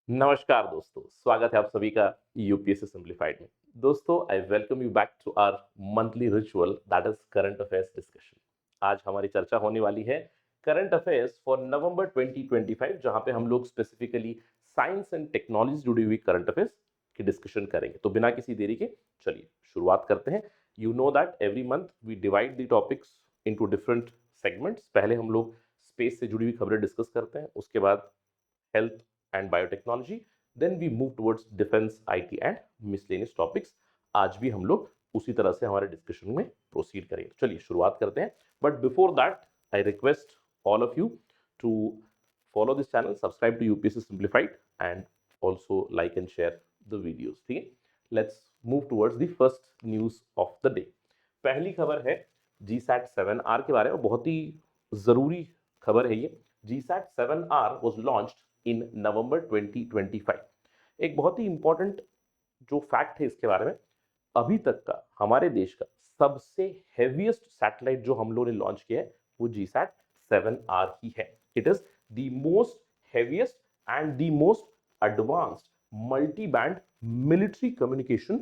नमस्कार दोस्तों, स्वागत है आप सभी का यूपीएससी सिंप्लीफाइड में। दोस्तों, I welcome you back to our monthly ritual that is current affairs discussion. आज हमारी चर्चा होने वाली है करंट अफेयर्स फॉर नवंबर 2025, जहां पे हम लोग स्पेसिफिकली साइंस एंड टेक्नोलॉजी जुड़ी हुई करंट अफेयर्स की डिस्कशन करेंगे। तो बिना किसी देरी के चलिए शुरुआत करते हैं। You know that every month we divide the topics into different segments. पहले हम लोग स्पेस से जुड़ी हुई खबरें डिस्कस करते हैं, उसके बाद health and biotechnology, then we move towards defense, IT and miscellaneous topics। आज भी हम लोग उसी तरह से हमारे डिस्कशन में प्रोसीड करेंगे। चलिए शुरुआत करते हैं, but before that I request all of you to follow this channel, subscribe to UPSC Simplified and also like and share the videos. ठीक है, let's move towards the first news of the day. पहली खबर है जी set 7R के बारे में, बहुत ही जरूरी खबर है ये। GSAT 7R was launched in November 2025। एक बहुत ही इंपॉर्टेंट जो फैक्ट है इसके बारे में, अभी तक का हमारे देश का सबसे हेवीएस्ट सैटेलाइट जो हम लोगों ने लॉन्च किया है वो GSAT 7R ही है। It is the most heaviest and the most advanced multi band military communication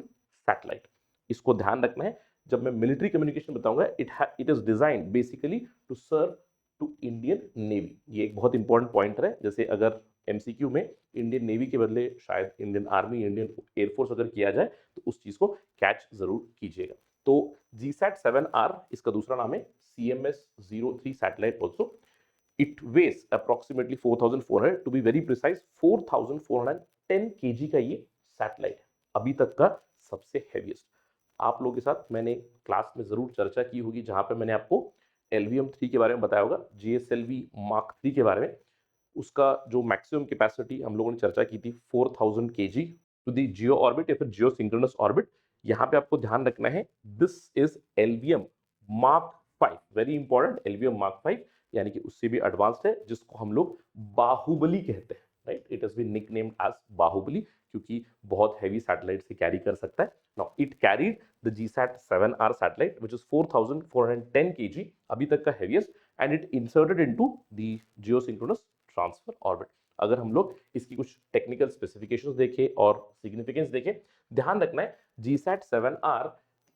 satellite. इसको ध्यान रखना है, जब मैं मिलिट्री कम्युनिकेशन बताऊंगा, it is design basically to serve to Indian Navy. ये एक बहुत इंपॉर्टेंट पॉइंटर है। जैसे अगर एमसीक्यू में इंडियन नेवी के बदले शायद इंडियन आर्मी, इंडियन एयरफोर्स अगर किया जाए तो उस चीज को कैच जरूर कीजिएगा। तो GSAT 7R इसका दूसरा नाम है CMS-03 satellite also. It was approximately 4400, to be very precise 4410 KG का ये सैटेलाइट है, अभी तक का सबसे हैवीएस्ट। आप लोगों के साथ मैंने क्लास में जरूर चर्चा की होगी, जहां पे मैंने आपको LVM-3 के बारे में बताया होगा, GSLV Mark 3 के बारे में। उसका जो मैक्सिमम कैपेसिटी हम लोगों ने चर्चा की थी 4000 KG to the geo orbit या फिर जियो सिंक्रोनस ऑर्बिट। यहाँ पे आपको ध्यान रखना है, this is LVM Mark 5, very important. LVM Mark 5 यानी कि उससे भी एडवांस्ड है, जिसको हम लोग बाहुबली कहते हैं। Right, it has been nicknamed as Baahubali क्योंकि बहुत हैवी सैटेलाइट से कैरी कर सकता है। Now it carried the GSAT 7R satellite which is 4410 kg, अभी तक का heaviest, and it inserted into the geosynchronous transfer orbit. अगर हम लोग इसकी कुछ टेक्निकल स्पेसिफिकेशंस देखें और सिग्निफिकेंस देखें, ध्यान रखना है GSAT 7R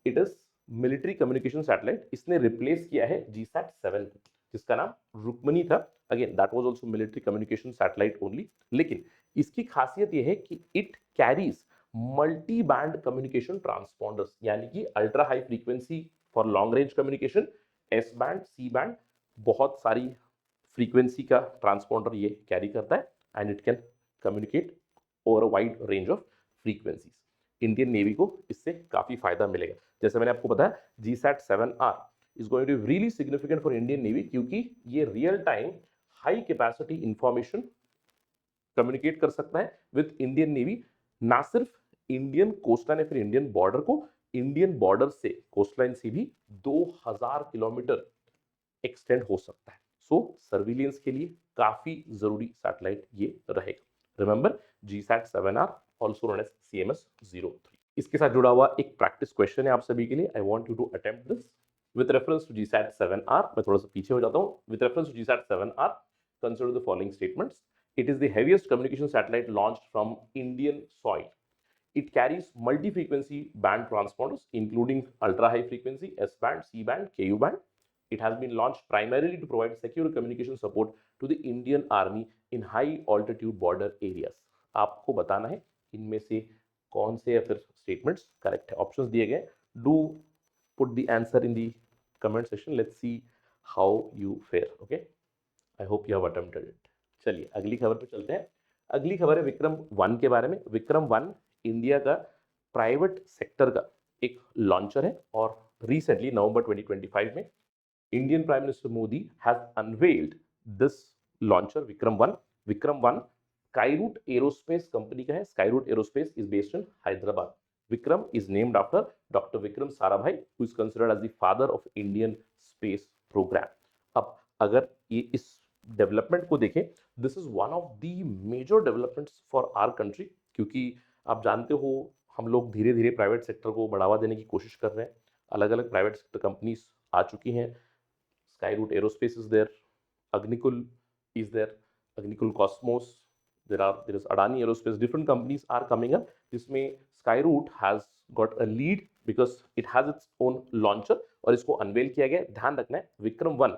it is military communication satellite. इसने रिप्लेस किया है GSAT 7 को, जिसका नाम रुक्मणी था। Again that was also military communication satellite only, लेकिन इसकी खासियत यह है कि it carries multi band communication transponders, यानी कि ultra high frequency for long range communication, S band, C band, बहुत सारी फ्रीक्वेंसी का ट्रांसपॉन्डर ये कैरी करता है, and it can communicate over a wide range of frequencies. Indian navy को इससे काफी फायदा मिलेगा। जैसे मैंने आपको बताया, GSAT 7R is going to be really significant for Indian Navy, क्योंकि ये real time high capacity information communicate कर सकता है विद इंडियन नेवी। ना सिर्फ इंडियन कोस्टलाइन या फिर इंडियन बॉर्डर को, इंडियन बॉर्डर से कोस्टलाइन से भी 2000 किलोमीटर एक्सटेंड हो सकता है। सो सर्विलियंस के लिए काफी जरूरी सैटेलाइट ये रहेगा। Remember, GSAT 7R also known as CMS-03। इसके साथ जुड़ा हुआ एक प्रैक्टिस क्वेश्चन है आप सभी के लिए। I want you to attempt this with reference to GSAT 7R। मैं थोड़ा सा पीछे हो जाता हूं। With reference to GSAT 7R, consider the following statements. It is the heaviest communication satellite launched from Indian soil. It carries multi-frequency band transponders, including ultra-high frequency, S-band, C-band, Ku-band. It has been launched primarily to provide secure communication support to the Indian Army in high-altitude border areas. आपको बताना है इनमें से कौन से या फिर statements correct है। ऑप्शंस दिए गए, do put the answer in the comment section. Let's see how you fair. Okay, I hope you have attempted it. चलिए अगली खबर पे चलते हैं। अगली खबर है विक्रम 1 के बारे में। विक्रम 1 इंडिया का प्राइवेट सेक्टर का एक लॉन्चर है, और रिसेंटली नवंबर 2025 में Indian prime minister Modi has unveiled this launcher Vikram 1। Vikram 1 Skyroot Aerospace company का है। Skyroot Aerospace is based in Hyderabad. Vikram is named after doctor Vikram Sarabhai, who is considered as the father of Indian space programme. अब अगर ये इस development को देखें, this is one of the major developments for our country, क्योंकि आप जानते हो हम लोग धीरे धीरे प्राइवेट सेक्टर को बढ़ावा देने की कोशिश कर रहे हैं। अलग अलग प्राइवेट सेक्टर कंपनीज आ चुकी हैं। Skyroot Aerospace is there, Agnikul is there, Agnikul Cosmos, there is Adani Aerospace, different companies are coming up, जिसमें Skyroot has got a lead because it has its own launcher और इसको अनवेल किया गया। ध्यान रखना है Vikram 1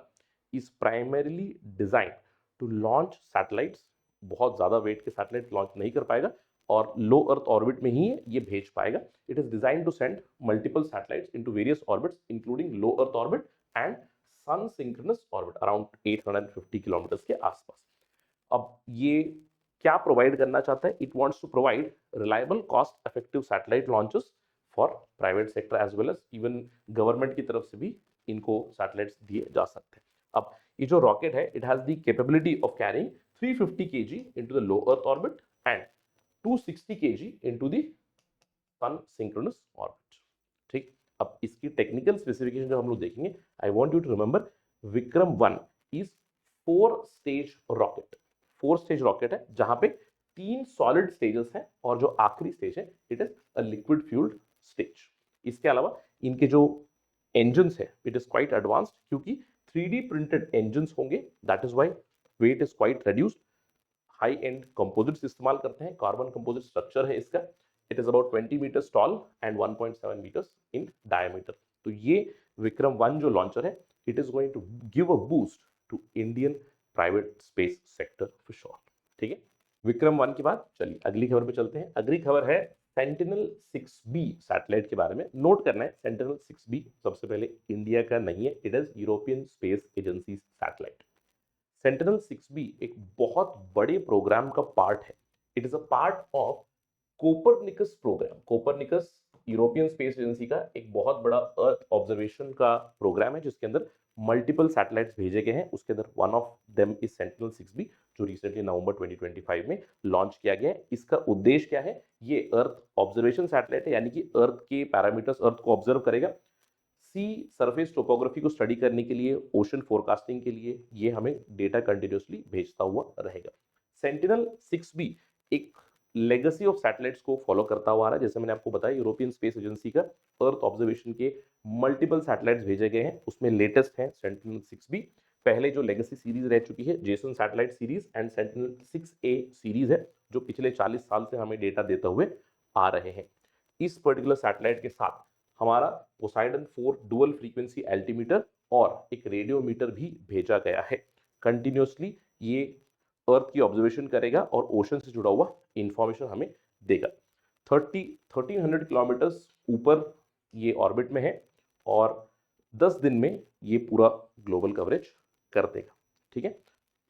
is primarily designed to launch satellites, बहुत ज्यादा वेट के सैटेलाइट लॉन्च नहीं कर पाएगा और लो अर्थ ऑर्बिट में ही ये भेज पाएगा। It is design to send multiple satellites into various orbits including low earth orbit and sun synchronous orbit around 850 kilometre के आसपास। अब ये क्या प्रोवाइड करना चाहता है? It wants to provide reliable cost effective satellite launches for private sector as well as even government की तरफ से भी इनको सैटेलाइट्स दिए जा सकते हैं। अब ये जो रॉकेट है it has the capability of carrying 350 kg into the low earth orbit and 260 kg into the sun synchronous orbit। ठीक, अब इसकी टेक्निकल स्पेसिफिकेशन जब हम लोग देखेंगे, I want you to remember Vikram 1 is 4 stage rocket. 4 stage rocket है जहां पे 3 सॉलिड स्टेजेस हैं और जो आखिरी स्टेज है it is a liquid fuelled stage. इसके अलावा इनके जो engines है इट इज क्वाइट एडवांस्ड क्योंकि 3D प्रिंटेड engines होंगे, that is why weight is quite reduced। High end composites इस्तेमाल करते हैं, कार्बन कंपोजिट स्ट्रक्चर है इसका। It is about 20 metres tall and 1.7 metres in diameter. तो ये विक्रम 1 जो लॉन्चर है it is going to give a boost to Indian private space sector for sure. ठीक है, विक्रम 1 के बाद चलिए अगली खबर पे चलते हैं। अगली खबर है Sentinel-6B सैटेलाइट के बारे में। नोट करना है Sentinel-6B सबसे पहले इंडिया का नहीं है, it is European Space Agency satellite. Sentinel-6B एक बहुत बड़े प्रोग्राम का पार्ट है। It is a part of Copernicus programme. Copernicus European Space Agency का एक बहुत बड़ा अर्थ ऑब्जर्वेशन का प्रोग्राम है जिसके अंदर मल्टीपल सैटेलाइट्स भेजे गए हैं। उसके अंदर one of them is Sentinel-6B जो रिसेंटली नवंबर 2025 में लॉन्च किया गया है। इसका उद्देश्य क्या है? ये अर्थ ऑब्जर्वेशन सैटेलाइट है, यानी कि अर्थ के पैरामीटर्स, अर्थ को ऑब्जर्व करेगा। सी सरफेस टोपोग्राफी को स्टडी करने के लिए, ओशन फोरकास्टिंग के लिए ये हमें डेटा कंटिन्यूसली भेजता हुआ रहेगा। Sentinel-6B एक लेगेसी ऑफ सैटेलाइट्स को फॉलो करता हुआ आ रहा है। जैसे मैंने आपको बताया यूरोपियन स्पेस एजेंसी का अर्थ ऑब्जर्वेशन के मल्टीपल सैटेलाइट्स भेजे गए हैं, उसमें लेटेस्ट है Sentinel-6B। पहले जो लेगेसी सीरीज रह चुकी है Jason satellite series and Sentinel-6A series है जो पिछले 40 साल से हमें डेटा देते हुए आ रहे हैं। इस पर्टिकुलर सैटेलाइट के साथ हमारा पोसाइडन 4 डुअल फ्रीक्वेंसी एल्टीमीटर और एक रेडियोमीटर भी भेजा गया है। कंटिन्यूसली ये अर्थ की ऑब्जर्वेशन करेगा और ओशन से जुड़ा हुआ इंफॉर्मेशन हमें देगा। 1300 किलोमीटर्स ऊपर ये ऑर्बिट में है और 10 दिन में ये पूरा ग्लोबल कवरेज कर देगा। ठीक है,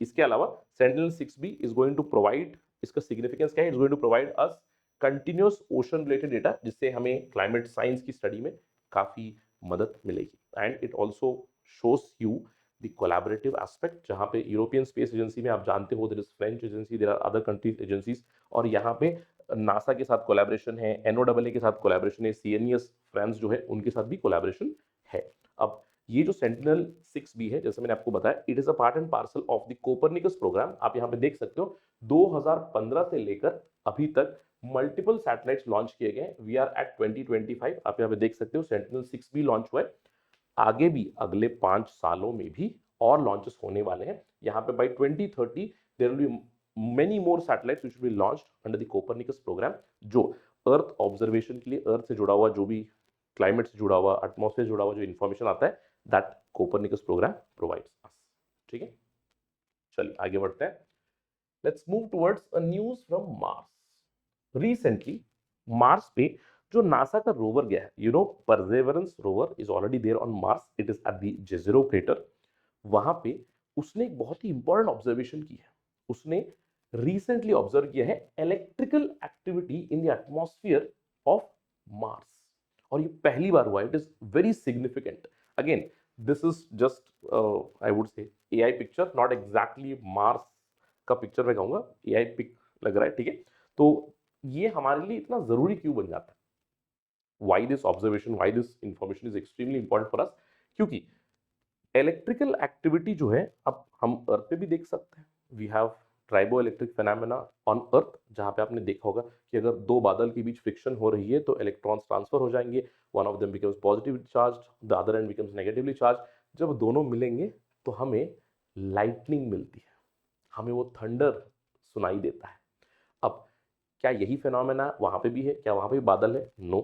इसके अलावा Sentinel-6B is going to provide, इसका सिग्निफिकेंस क्या है? Is going to provide us continuous ocean related data जिससे हमें क्लाइमेट साइंस की स्टडी में काफी मदद मिलेगी। And it also shows you the collaborative aspect, जहां पे यूरोपियन स्पेस एजेंसी में आप जानते हो there is French agency, there are other countries agencies, और यहाँ पे नासा के साथ कोलैबोरेशन है, NOAA के साथ कोलैबोरेशन है, CNES फ्रांस जो है उनके साथ भी कोलैबोरेशन है। अब ये जो Sentinel-6B है, जैसे मैंने आपको बताया, it is a part and parcel of the Copernicus programme. आप यहाँ पे देख सकते हो 2015 से लेकर अभी तक मल्टीपल सैटेलाइट्स लॉन्च किए गए। We are at 2025। आप यहाँ पे देख सकते हो Sentinel-6B लॉन्च हुआ है। आगे भी अगले 5 सालों में भी और लॉन्चेस होने वाले हैं। यहाँ पे by 2030 there will be many more satellites which will be launched under the Copernicus programme, जो अर्थ ऑब्जर्वेशन के लिए, अर्थ से जुड़ा हुआ जो भी क्लाइमेट से जुड़ा हुआ, एटमॉस्फेयर से जुड़ा हुआ जो इंफॉर्मेशन आता है that Copernicus programme provides us. ठीक है, चलिए आगे बढ़ते हैं। Let's move towards a news from Mars. Recently Mars पे जो नासा का रोवर गया है, you know Perseverance rover is already there on Mars, it is at the Jezero crater. वहां पे उसने एक बहुत ही इंपॉर्टेंट ऑब्जर्वेशन की है। उसने रिसेंटली ऑब्जर्व किया है electrical activity in the atmosphere of Mars, और ये पहली बार हुआ है। It is very significant. Again this is just I would से AI picture, not exactly Mars का पिक्चर मैं कहूंगा, एआई पिक लग रहा है। ठीक है, तो ये हमारे लिए इतना जरूरी क्यों बन जाता है? Why this observation, why this information is extremely important for us? क्योंकि इलेक्ट्रिकल एक्टिविटी जो है अब हम अर्थ पे भी देख सकते हैं। We have triboelectric phenomena on Earth, जहां पे आपने देखा होगा कि अगर दो बादल के बीच फ्रिक्शन हो रही है तो इलेक्ट्रॉन्स ट्रांसफर हो जाएंगे, one of them becomes positively charge, the other and becomes negatively charge. जब दोनों मिलेंगे तो हमें लाइटनिंग मिलती है, हमें वो थंडर सुनाई देता है। क्या यही फिनोमेना वहां पे भी है? क्या वहां पे भी बादल है? नो।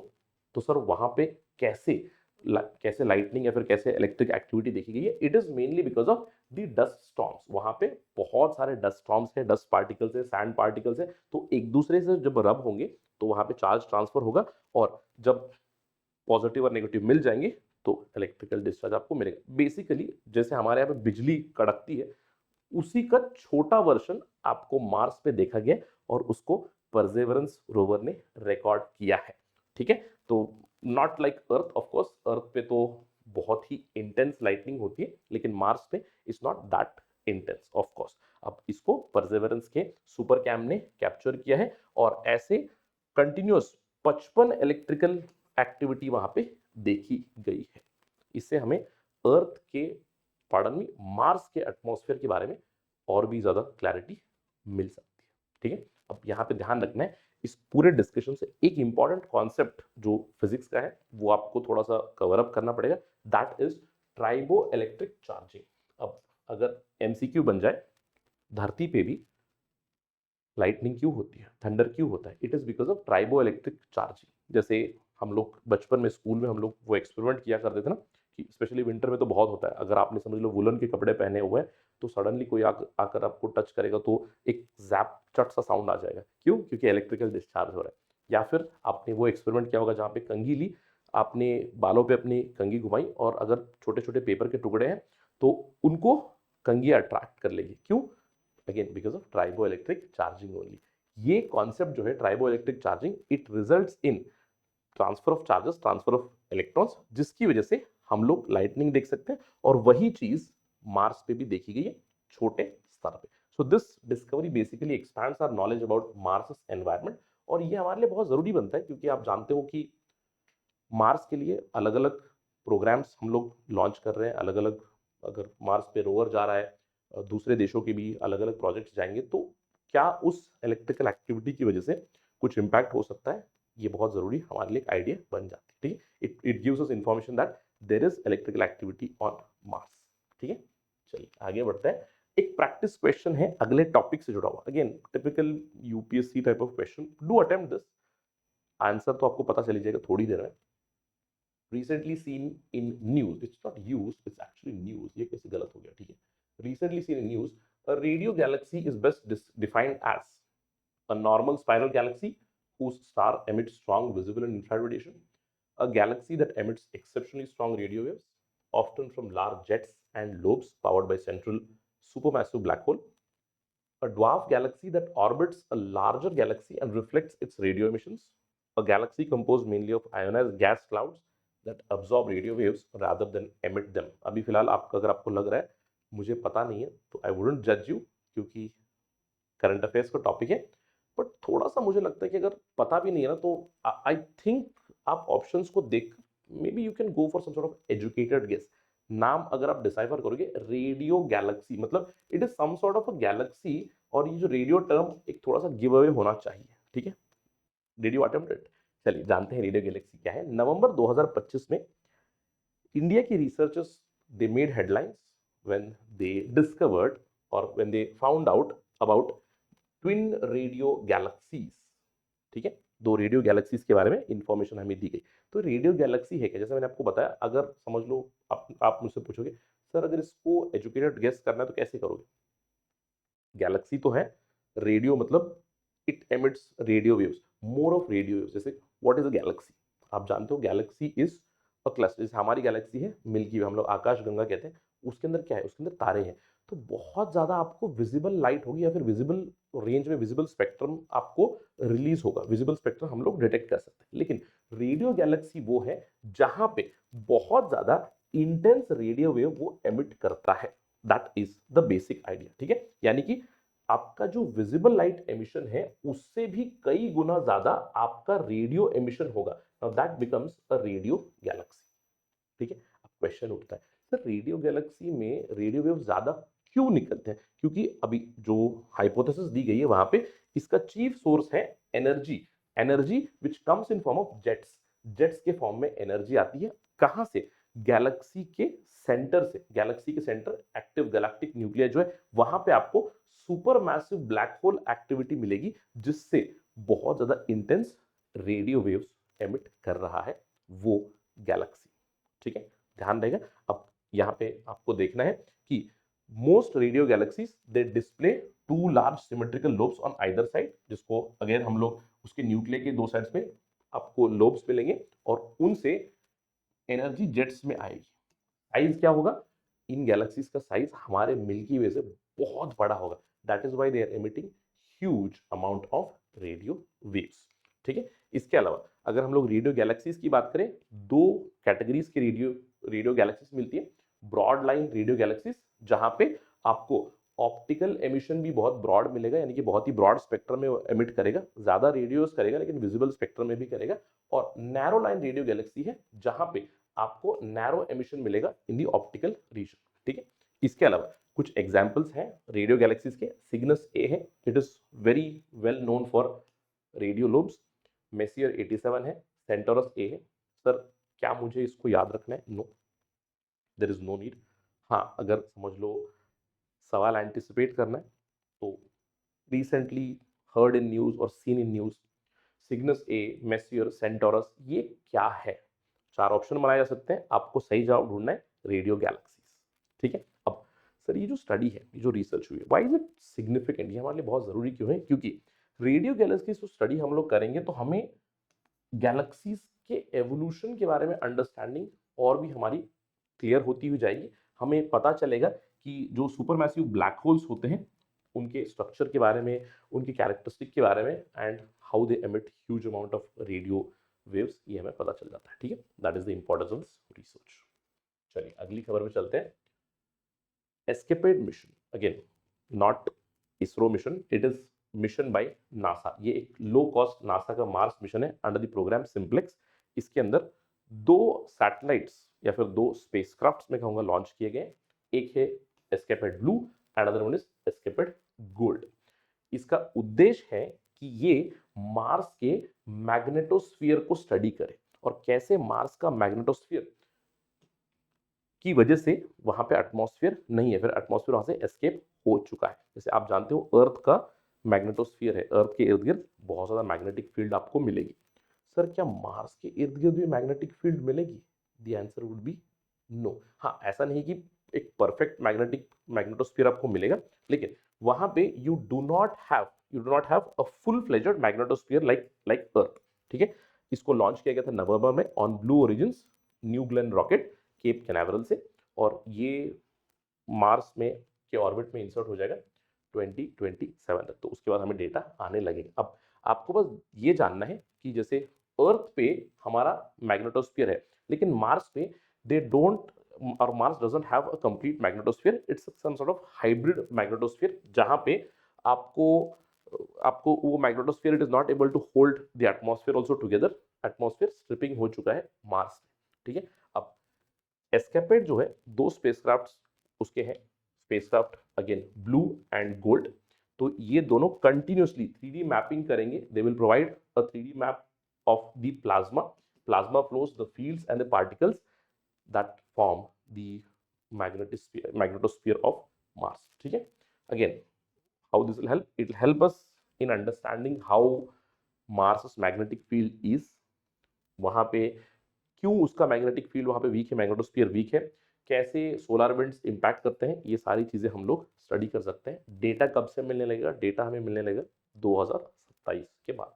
तो सर वहां पे कैसे कैसे लाइटनिंग या फिर कैसे इलेक्ट्रिक एक्टिविटी देखी गई है? It is mainly because of the dust storms. वहां पे बहुत सारे डस्ट स्टॉर्म्स है, डस्ट पार्टिकल्स है, सैंड पार्टिकल्स है, तो एक दूसरे से जब रब होंगे तो वहां पे चार्ज ट्रांसफर होगा, और जब पॉजिटिव और नेगेटिव मिल जाएंगे तो इलेक्ट्रिकल डिस्चार्ज आपको मिलेगा। बेसिकली जैसे हमारे यहाँ पे बिजली कड़कती है, उसी का छोटा वर्जन आपको मार्स पे देखा गया और उसको परसेवरेंस रोवर ने रिकॉर्ड किया है। ठीक है, तो not like Earth, of course Earth पे तो बहुत ही इंटेंस लाइटनिंग होती है, लेकिन मार्स पे is not that intense of course. अब इसको परसेवरेंस के सुपर कैम ने कैप्चर किया है, और ऐसे कंटिन्यूअस 55 इलेक्ट्रिकल एक्टिविटी वहां पे देखी गई है। इससे हमें अर्थ के, पार्डन मी, मार्स के एटमॉस्फेयर के बारे में और भी ज्यादा क्लैरिटी मिल सकती है। ठीक है, अब यहाँ पे ध्यान रखना है, इस पूरे डिस्कशन से एक इंपॉर्टेंट कॉन्सेप्ट जो फिजिक्स का है वो आपको थोड़ा सा कवर अप करना पड़ेगा, that is tribo electric charging. अब अगर एमसीक्यू बन जाए, धरती पे भी लाइटनिंग क्यों होती है, थंडर क्यों होता है? It is because of tribo electric charging. जैसे हम लोग बचपन में स्कूल में हम लोग वो एक्सपेरिमेंट किया करते थे ना, कि स्पेशली विंटर में तो बहुत होता है, अगर आपने समझ लो वुलन के कपड़े पहने हुए हैं तो सडनली कोई आकर आपको टच करेगा तो एक जैप चट सा साउंड आ जाएगा। क्यों? क्योंकि इलेक्ट्रिकल डिस्चार्ज हो रहा है। या फिर आपने वो एक्सपेरिमेंट किया होगा जहाँ पे कंघी ली, आपने बालों पे अपनी कंघी घुमाई, और अगर छोटे छोटे पेपर के टुकड़े हैं तो उनको कंघी अट्रैक्ट कर लेगी। क्यों? Again because of tribo electric charging only. ये कॉन्सेप्ट जो है tribo electric charging, it results in transfer of charges, transfer of electrons, जिसकी वजह से हम लोग लाइटनिंग देख सकते हैं, और वही चीज मार्स पे भी देखी गई है छोटे स्तर पे। So this discovery basically expands our knowledge about Mars environment, और ये हमारे लिए बहुत जरूरी बनता है, क्योंकि आप जानते हो कि मार्स के लिए अलग अलग प्रोग्राम्स हम लोग लॉन्च कर रहे हैं, अलग अलग, अगर मार्स पे रोवर जा रहा है, दूसरे देशों के भी अलग अलग प्रोजेक्ट्स जाएंगे, तो क्या उस इलेक्ट्रिकल एक्टिविटी की वजह से कुछ इम्पैक्ट हो सकता है? ये बहुत जरूरी हमारे लिए एक आइडिया बन जाती है। ठीक है, it gives us information that there is electrical activity on Mars. ठीक है, चलिए आगे बढ़ते हैं। एक प्रैक्टिस क्वेश्चन है अगले टॉपिक से जुड़ा हुआ, again typical UPSC type of question, do attempt this. Answer तो आपको पता चली जाएगा थोड़ी देर में। recently seen in news, it's not use, it's actually news, ये कैसे गलत हो गया? ठीक है, recently seen in news, a radio galaxy is best defined as a normal spiral galaxy whose star emits strong visible and infrared radiation, a galaxy that emits exceptionally strong radio waves, often from large jets and lobes powered by central supermassive black hole, a dwarf galaxy that orbits a larger galaxy and reflects its radio emissions, a galaxy composed mainly of ionized gas clouds that absorb radio waves rather than emit them. अभी फिलहाल आपका, अगर आपको लग रहा है मुझे पता नहीं है, तो आई वुडंट जज यू, क्योंकि करंट अफेयर्स का टॉपिक है, बट थोड़ा सा मुझे लगता है कि अगर पता भी नहीं है ना, तो आई थिंक आप ऑप्शंस को देख, maybe you can go for some sort of educated guess. नाम अगर आप डिसाइफर करोगे, रेडियो गैलेक्सी मतलब it is some sort of a galaxy, और ये जो रेडियो टर्म एक थोड़ा सा गिव अवे होना चाहिए। ठीक है, रेडियो अटेम्प्टेड। चलिए जानते हैं रेडियो गैलेक्सी क्या है। नवंबर 2025 में इंडिया की researchers, they made headlines when they discovered और when they found out about twin radio galaxies. ठीक है, दो रेडियो गैलेक्सीज के बारे में इंफॉर्मेशन हमें दी गई। तो रेडियो गैलेक्सी है क्या? जैसे मैंने आपको बताया, अगर समझ लो आप मुझसे पूछोगे सर अगर इसको एजुकेटेड गेस करना है तो कैसे करोगे? गैलेक्सी तो है, रेडियो मतलब it emits radio waves, more of radio waves. जैसे व्हाट इज अ गैलेक्सी? आप जानते हो गैलेक्सी इज अ क्लस्टर। जैसे हमारी गैलेक्सी है मिल्की वे, हम लोग आकाश गंगा कहते हैं, उसके अंदर क्या है? उसके अंदर तारे हैं। तो बहुत ज्यादा आपको विजिबल लाइट होगी, या फिर विजिबल रेंज में विजिबल स्पेक्ट्रम आपको रिलीज होगा, विजिबल स्पेक्ट्रम हम लोग डिटेक्ट कर सकते हैं। लेकिन रेडियो गैलेक्सी वो है जहां पे बहुत ज्यादा इंटेंस रेडियो वेव वो एमिट करता है। That is the basic idea. ठीक है, यानी कि आपका जो विजिबल लाइट एमिशन है उससे भी कई गुना ज्यादा आपका रेडियो एमिशन होगा। Now that becomes a radio Galaxy. ठीक है, अब क्वेश्चन उठता है सर रेडियो गैलेक्सी में रेडियो वेव ज्यादा क्यों निकलते हैं? क्योंकि अभी जो हाइपोथेसिस दी गई है वहां पे इसका चीफ सोर्स है energy. Energy which comes in form of jets. Jets के फॉर्म में एनर्जी आती है कहां से? गैलेक्सी के सेंटर से। गैलेक्सी के सेंटर एक्टिव गैलेक्टिक न्यूक्लियर जो है वहां पे आपको super massive black hole activity मिलेगी, जिससे बहुत ज़्यादा इंटेंस रेडियो वेव्स एमिट कर रहा है वो गैलेक्सी। ठीक है, ध्यान रहेगा। अब यहाँ पे आपको देखना है कि most radio galaxies they display two large symmetrical lobes on either side, जिसको अगर हम लोग उसके न्यूक्लियर के दो साइड्स में आपको लोब्स मिलेंगे और उनसे एनर्जी जेट्स में आएगी। साइज क्या होगा, इन गैलेक्सीज का साइज हमारे मिल्की वे से बहुत बड़ा होगा। That is why they are emitting huge amount of radio waves. ठीक है, इसके अलावा अगर हम लोग रेडियो गैलेक्सीज की बात करें, दो कैटेगरीज की रेडियो गैलेक्सीज मिलती है। ब्रॉड लाइन रेडियो गैलेक्सीज, जहां पे आपको ऑप्टिकल एमिशन भी बहुत ब्रॉड मिलेगा, यानी कि बहुत ही ब्रॉड स्पेक्ट्रम में एमिट करेगा, ज्यादा रेडियोस करेगा लेकिन विजिबल स्पेक्ट्रम में भी करेगा। और नैरो लाइन रेडियो गैलेक्सी है जहां पे आपको नैरो एमिशन मिलेगा इन दी ऑप्टिकल रीजन। ठीक है, इसके अलावा कुछ एग्जांपल्स हैं रेडियो गैलेक्सीज के। सिग्नस ए है, it is very well known for radio lobes. Messier 87 है, सेंटोरस ए है। सर क्या मुझे इसको याद रखना है? No, there is no need. हाँ, अगर समझ लो सवाल एंटिसिपेट करना है तो रिसेंटली हर्ड इन न्यूज और seen in news, Cygnus A, Messier, Centaurus, ये क्या है? चार ऑप्शन बनाए जा सकते हैं, आपको सही जवाब ढूंढना है रेडियो गैलेक्सीज। ठीक है, अब सर ये जो स्टडी है, ये जो रिसर्च हुई है, व्हाई इज इट सिग्निफिकेंट, ये हमारे लिए बहुत जरूरी क्यों है? क्योंकि रेडियो गैलेक्सीज जो स्टडी हम लोग करेंगे तो हमें गैलेक्सीज के एवोल्यूशन के बारे में अंडरस्टैंडिंग और भी हमारी क्लियर होती हुई जाएगी। हमें पता चलेगा कि जो सुपरमैसिव ब्लैक होल्स होते हैं उनके स्ट्रक्चर के बारे में, उनके कैरेक्टरिस्टिक के बारे में, and how they emit huge amount of radio waves, ये हमें पता चल जाता है। ठीक है, that is the importance of this research. चलिए अगली खबर में चलते हैं। ESCAPADE mission, again not ISRO mission, it is mission by NASA. ये एक लो कॉस्ट नासा का मार्स मिशन है अंडर द प्रोग्राम सिंप्लेक्स। इसके अंदर दो सैटेलाइट्स या फिर दो स्पेसक्राफ्ट्स में कहूंगा लॉन्च किए गए। एक है ESCAPADE Blue and other one is ESCAPADE Gold. इसका उद्देश्य है कि ये मार्स के मैग्नेटोस्फीयर को स्टडी करे और कैसे मार्स का मैग्नेटोस्फीयर की वजह से वहां पे एटमॉस्फेयर नहीं है, फिर एटमॉस्फेयर वहां से एस्केप हो चुका है। जैसे आप जानते हो अर्थ का मैग्नेटोस्फीयर है, अर्थ के इर्द गिर्द बहुत ज्यादा मैग्नेटिक फील्ड आपको मिलेगी। सर क्या मार्स के इर्द गिर्द भी मैग्नेटिक फील्ड मिलेगी? The answer would be no. हाँ, ऐसा नहीं कि एक परफेक्ट मैग्नेटोस्फीयर आपको मिलेगा, लेकिन वहां पे you do not have a full fledged magnetosphere like Earth. ठीक है, इसको लॉन्च किया गया था नवंबर में on Blue Origin's New Glenn rocket Cape Canaveral से, और ये मार्स में के ऑर्बिट में इंसर्ट हो जाएगा 2027 तक। तो उसके बाद हमें डेटा आने लगेगा। अब आपको बस ये जानना है कि जैसे अर्थ पे हमारा मैग्नेटोस्फीयर है, लेकिन मार्स पे दे डोंट, और Mars doesn't have a complete magnetosphere, it's some sort of hybrid magnetosphere, जहां पे आपको आपको वो magnetosphere it is not able to hold the atmosphere also together. Atmosphere stripping हो चुका है मार्स में। ठीक है, अब एस्केपेड जो है दो स्पेसक्राफ्ट उसके हैं, spacecraft again blue and gold. तो ये दोनों कंटिन्यूसली 3D मैपिंग करेंगे। They will provide a 3D map of the plasma, plasma flows, the fields and the particles that form the magnetosphere of Mars. ठीक है, again how this will help, it will help us in understanding how Mars' magnetic field is, वहां पे क्यों उसका magnetic field वहां पे week है, magnetosphere week है, कैसे सोलर विंड्स इंपैक्ट करते हैं, ये सारी चीजें हम लोग स्टडी कर सकते हैं। डेटा कब से मिलने लगेगा? डेटा हमें मिलने लगेगा 2027 के बाद।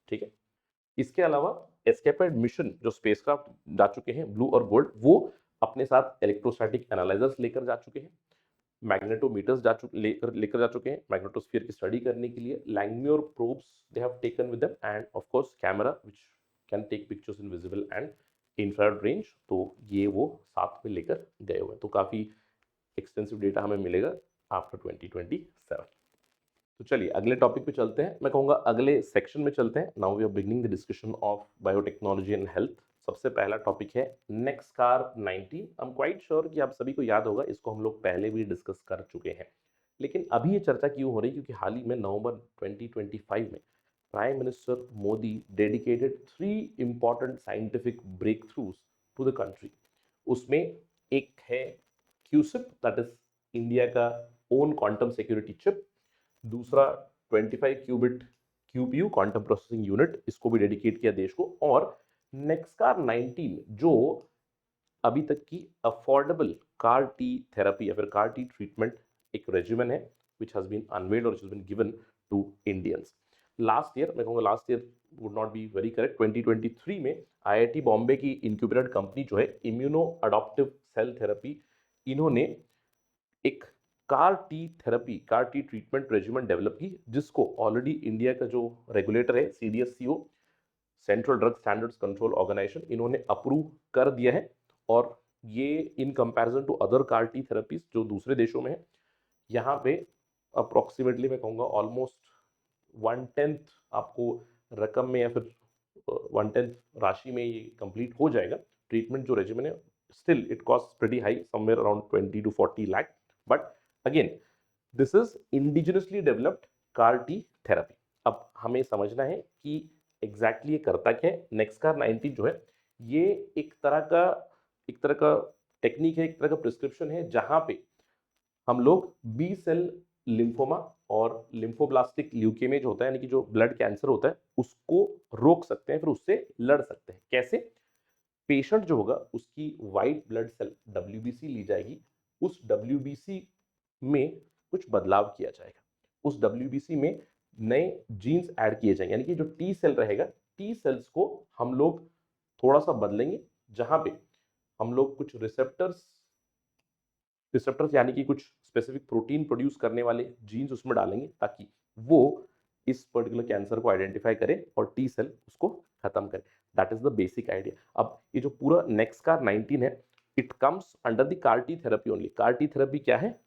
ठीक है, इसके अलावा एस्केपेड मिशन जो स्पेसक्राफ्ट जा चुके हैं ब्लू और गोल्ड, वो अपने साथ इलेक्ट्रोस्टैटिक एनालाइजर्स लेकर जा चुके हैं, मैग्नेटोमीटर्स लेकर जा चुके हैं मैग्नेटोस्फीयर की स्टडी करने के लिए। Langmuir probes they have taken with them, and of course camera which can take pictures in visible and infrared range. तो ये वो साथ में लेकर गए हुए हैं। तो काफी एक्सटेंसिव डेटा हमें मिलेगा आफ्टर 2027। तो चलिए अगले टॉपिक पे चलते हैं। मैं कहूँगा अगले सेक्शन में चलते हैं। Now we are beginning the discussion of biotechnology and health. सबसे पहला टॉपिक है NexCAR 19। I am quite sure कि आप सभी को याद होगा, इसको हम लोग पहले भी डिस्कस कर चुके हैं, लेकिन अभी ये चर्चा क्यों हो रही? क्योंकि हाल ही में नवंबर 2025 में prime minister Modi dedicated 3 important scientific breakthroughs to the country. उसमें एक है क्यूसिप, दैट इज इंडिया का ओन क्वांटम सिक्योरिटी चिप। दूसरा 25 qubit QPU quantum processing unit, इसको भी डेडिकेट किया देश को। और नेक्सकार 19 जो अभी तक की अफोर्डेबल कार टी थेरेपी या फिर कार टी ट्रीटमेंट एक रेजिमेन है विच हैज बीन अनवेल्ड और been given to Indians. Last year, मैं कहूँगा last year would not be very correct, 2023 में IIT बॉम्बे की इंक्यूबेटेड कंपनी जो है इम्यूनो अडॉप्टिव सेल थेरेपी, इन्होंने एक CAR T therapy, CAR T treatment regiment develop की, जिसको ऑलरेडी इंडिया का जो रेगुलेटर है CDSCO, central drug standards control organisation, इन्होंने अप्रूव कर दिया है। और ये in comparison to other CAR T therapies जो दूसरे देशों में है, यहाँ पे अप्रोक्सीमेटली मैं कहूँगा ऑलमोस्ट 1/10 आपको रकम में या फिर 1/10 राशि में ये कंप्लीट हो जाएगा ट्रीटमेंट जो रेजिमेन है। Still it cost pretty high, somewhere around 20 to 40 lakh, but again this is indigenously developed car T therapy. अब हमें समझना है कि एग्जैक्टली ये करता क्या है। नेक्सकार 19 जो है ये एक तरह का टेक्निक है, एक तरह का प्रिस्क्रिप्शन है, जहां पे हम लोग बी सेल लिम्फोमा और लिम्फोब्लास्टिक ल्यूकेमिया जो होता है, यानी कि जो ब्लड कैंसर होता है, उसको रोक सकते हैं, फिर उससे लड़ सकते हैं। कैसे? पेशेंट जो होगा उसकी वाइट ब्लड सेल WBC ली जाएगी, उस WBC में कुछ बदलाव किया जाएगा, उस WBC में नए जीन्स ऐड किए जाएंगे, यानी कि जो टी सेल रहेगा, टी सेल्स को हम लोग थोड़ा सा बदलेंगे, जहां पे हम लोग कुछ रिसेप्टर्स यानी कि कुछ स्पेसिफिक प्रोटीन प्रोड्यूस करने वाले जीन्स उसमें डालेंगे, ताकि वो इस पर्टिकुलर कैंसर को आइडेंटिफाई करे और टी सेल उसको खत्म करे। That is the basic idea. अब ये जो पूरा नेक्सकार 19 है, it comes under the CAR T therapy only. Car T therapy क्या है?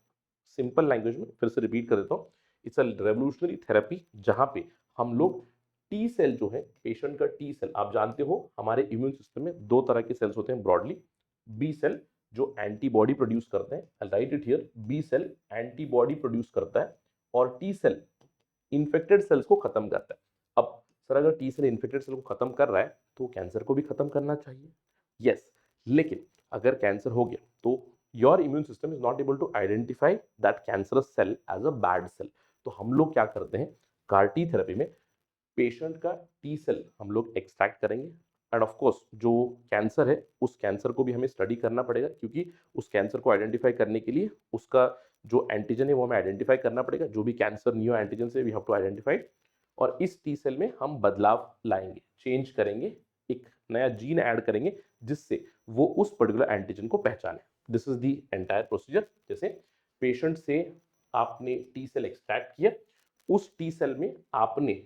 सिंपल लैंग्वेज में फिर से रिपीट कर देता हूँ, इट्स अ रेवोल्यूशनरी थेरेपी, जहां पे हम लोग टी सेल जो है, पेशेंट का टी सेल, आप जानते हो हमारे इम्यून सिस्टम में दो तरह के सेल्स होते हैं ब्रॉडली। बी सेल जो एंटीबॉडी प्रोड्यूस करते हैं, I write it here, B cell antibody produce करता है, और टी सेल इन्फेक्टेड सेल्स को खत्म करता है। अब सर अगर टी सेल इन्फेक्टेड सेल को खत्म कर रहा है तो कैंसर को भी खत्म करना चाहिए। यस, लेकिन अगर कैंसर हो गया तो your immune system is not able to identify that cancerous cell as a bad cell. तो हम लोग क्या करते हैं, कार टी थेरेपी में पेशेंट का टी सेल हम लोग एक्सट्रैक्ट करेंगे, एंड ऑफ कोर्स जो कैंसर है उस कैंसर को भी हमें स्टडी करना पड़ेगा, क्योंकि उस कैंसर को आइडेंटिफाई करने के लिए उसका जो एंटीजन है वो हमें आइडेंटिफाई करना पड़ेगा, जो भी कैंसर न्यू एंटीजन से वी हैव टू आइडेंटिफाई। और इस टी सेल में हम बदलाव लाएंगे, चेंज करेंगे, एक नया जीन ऐड करेंगे, जिससे वो उस पर्टिकुलर एंटीजन को पहचाने। This is the entire procedure. जैसे पेशेंट से आपने टी सेल एक्सट्रैक्ट किया, उस टी सेल में आपने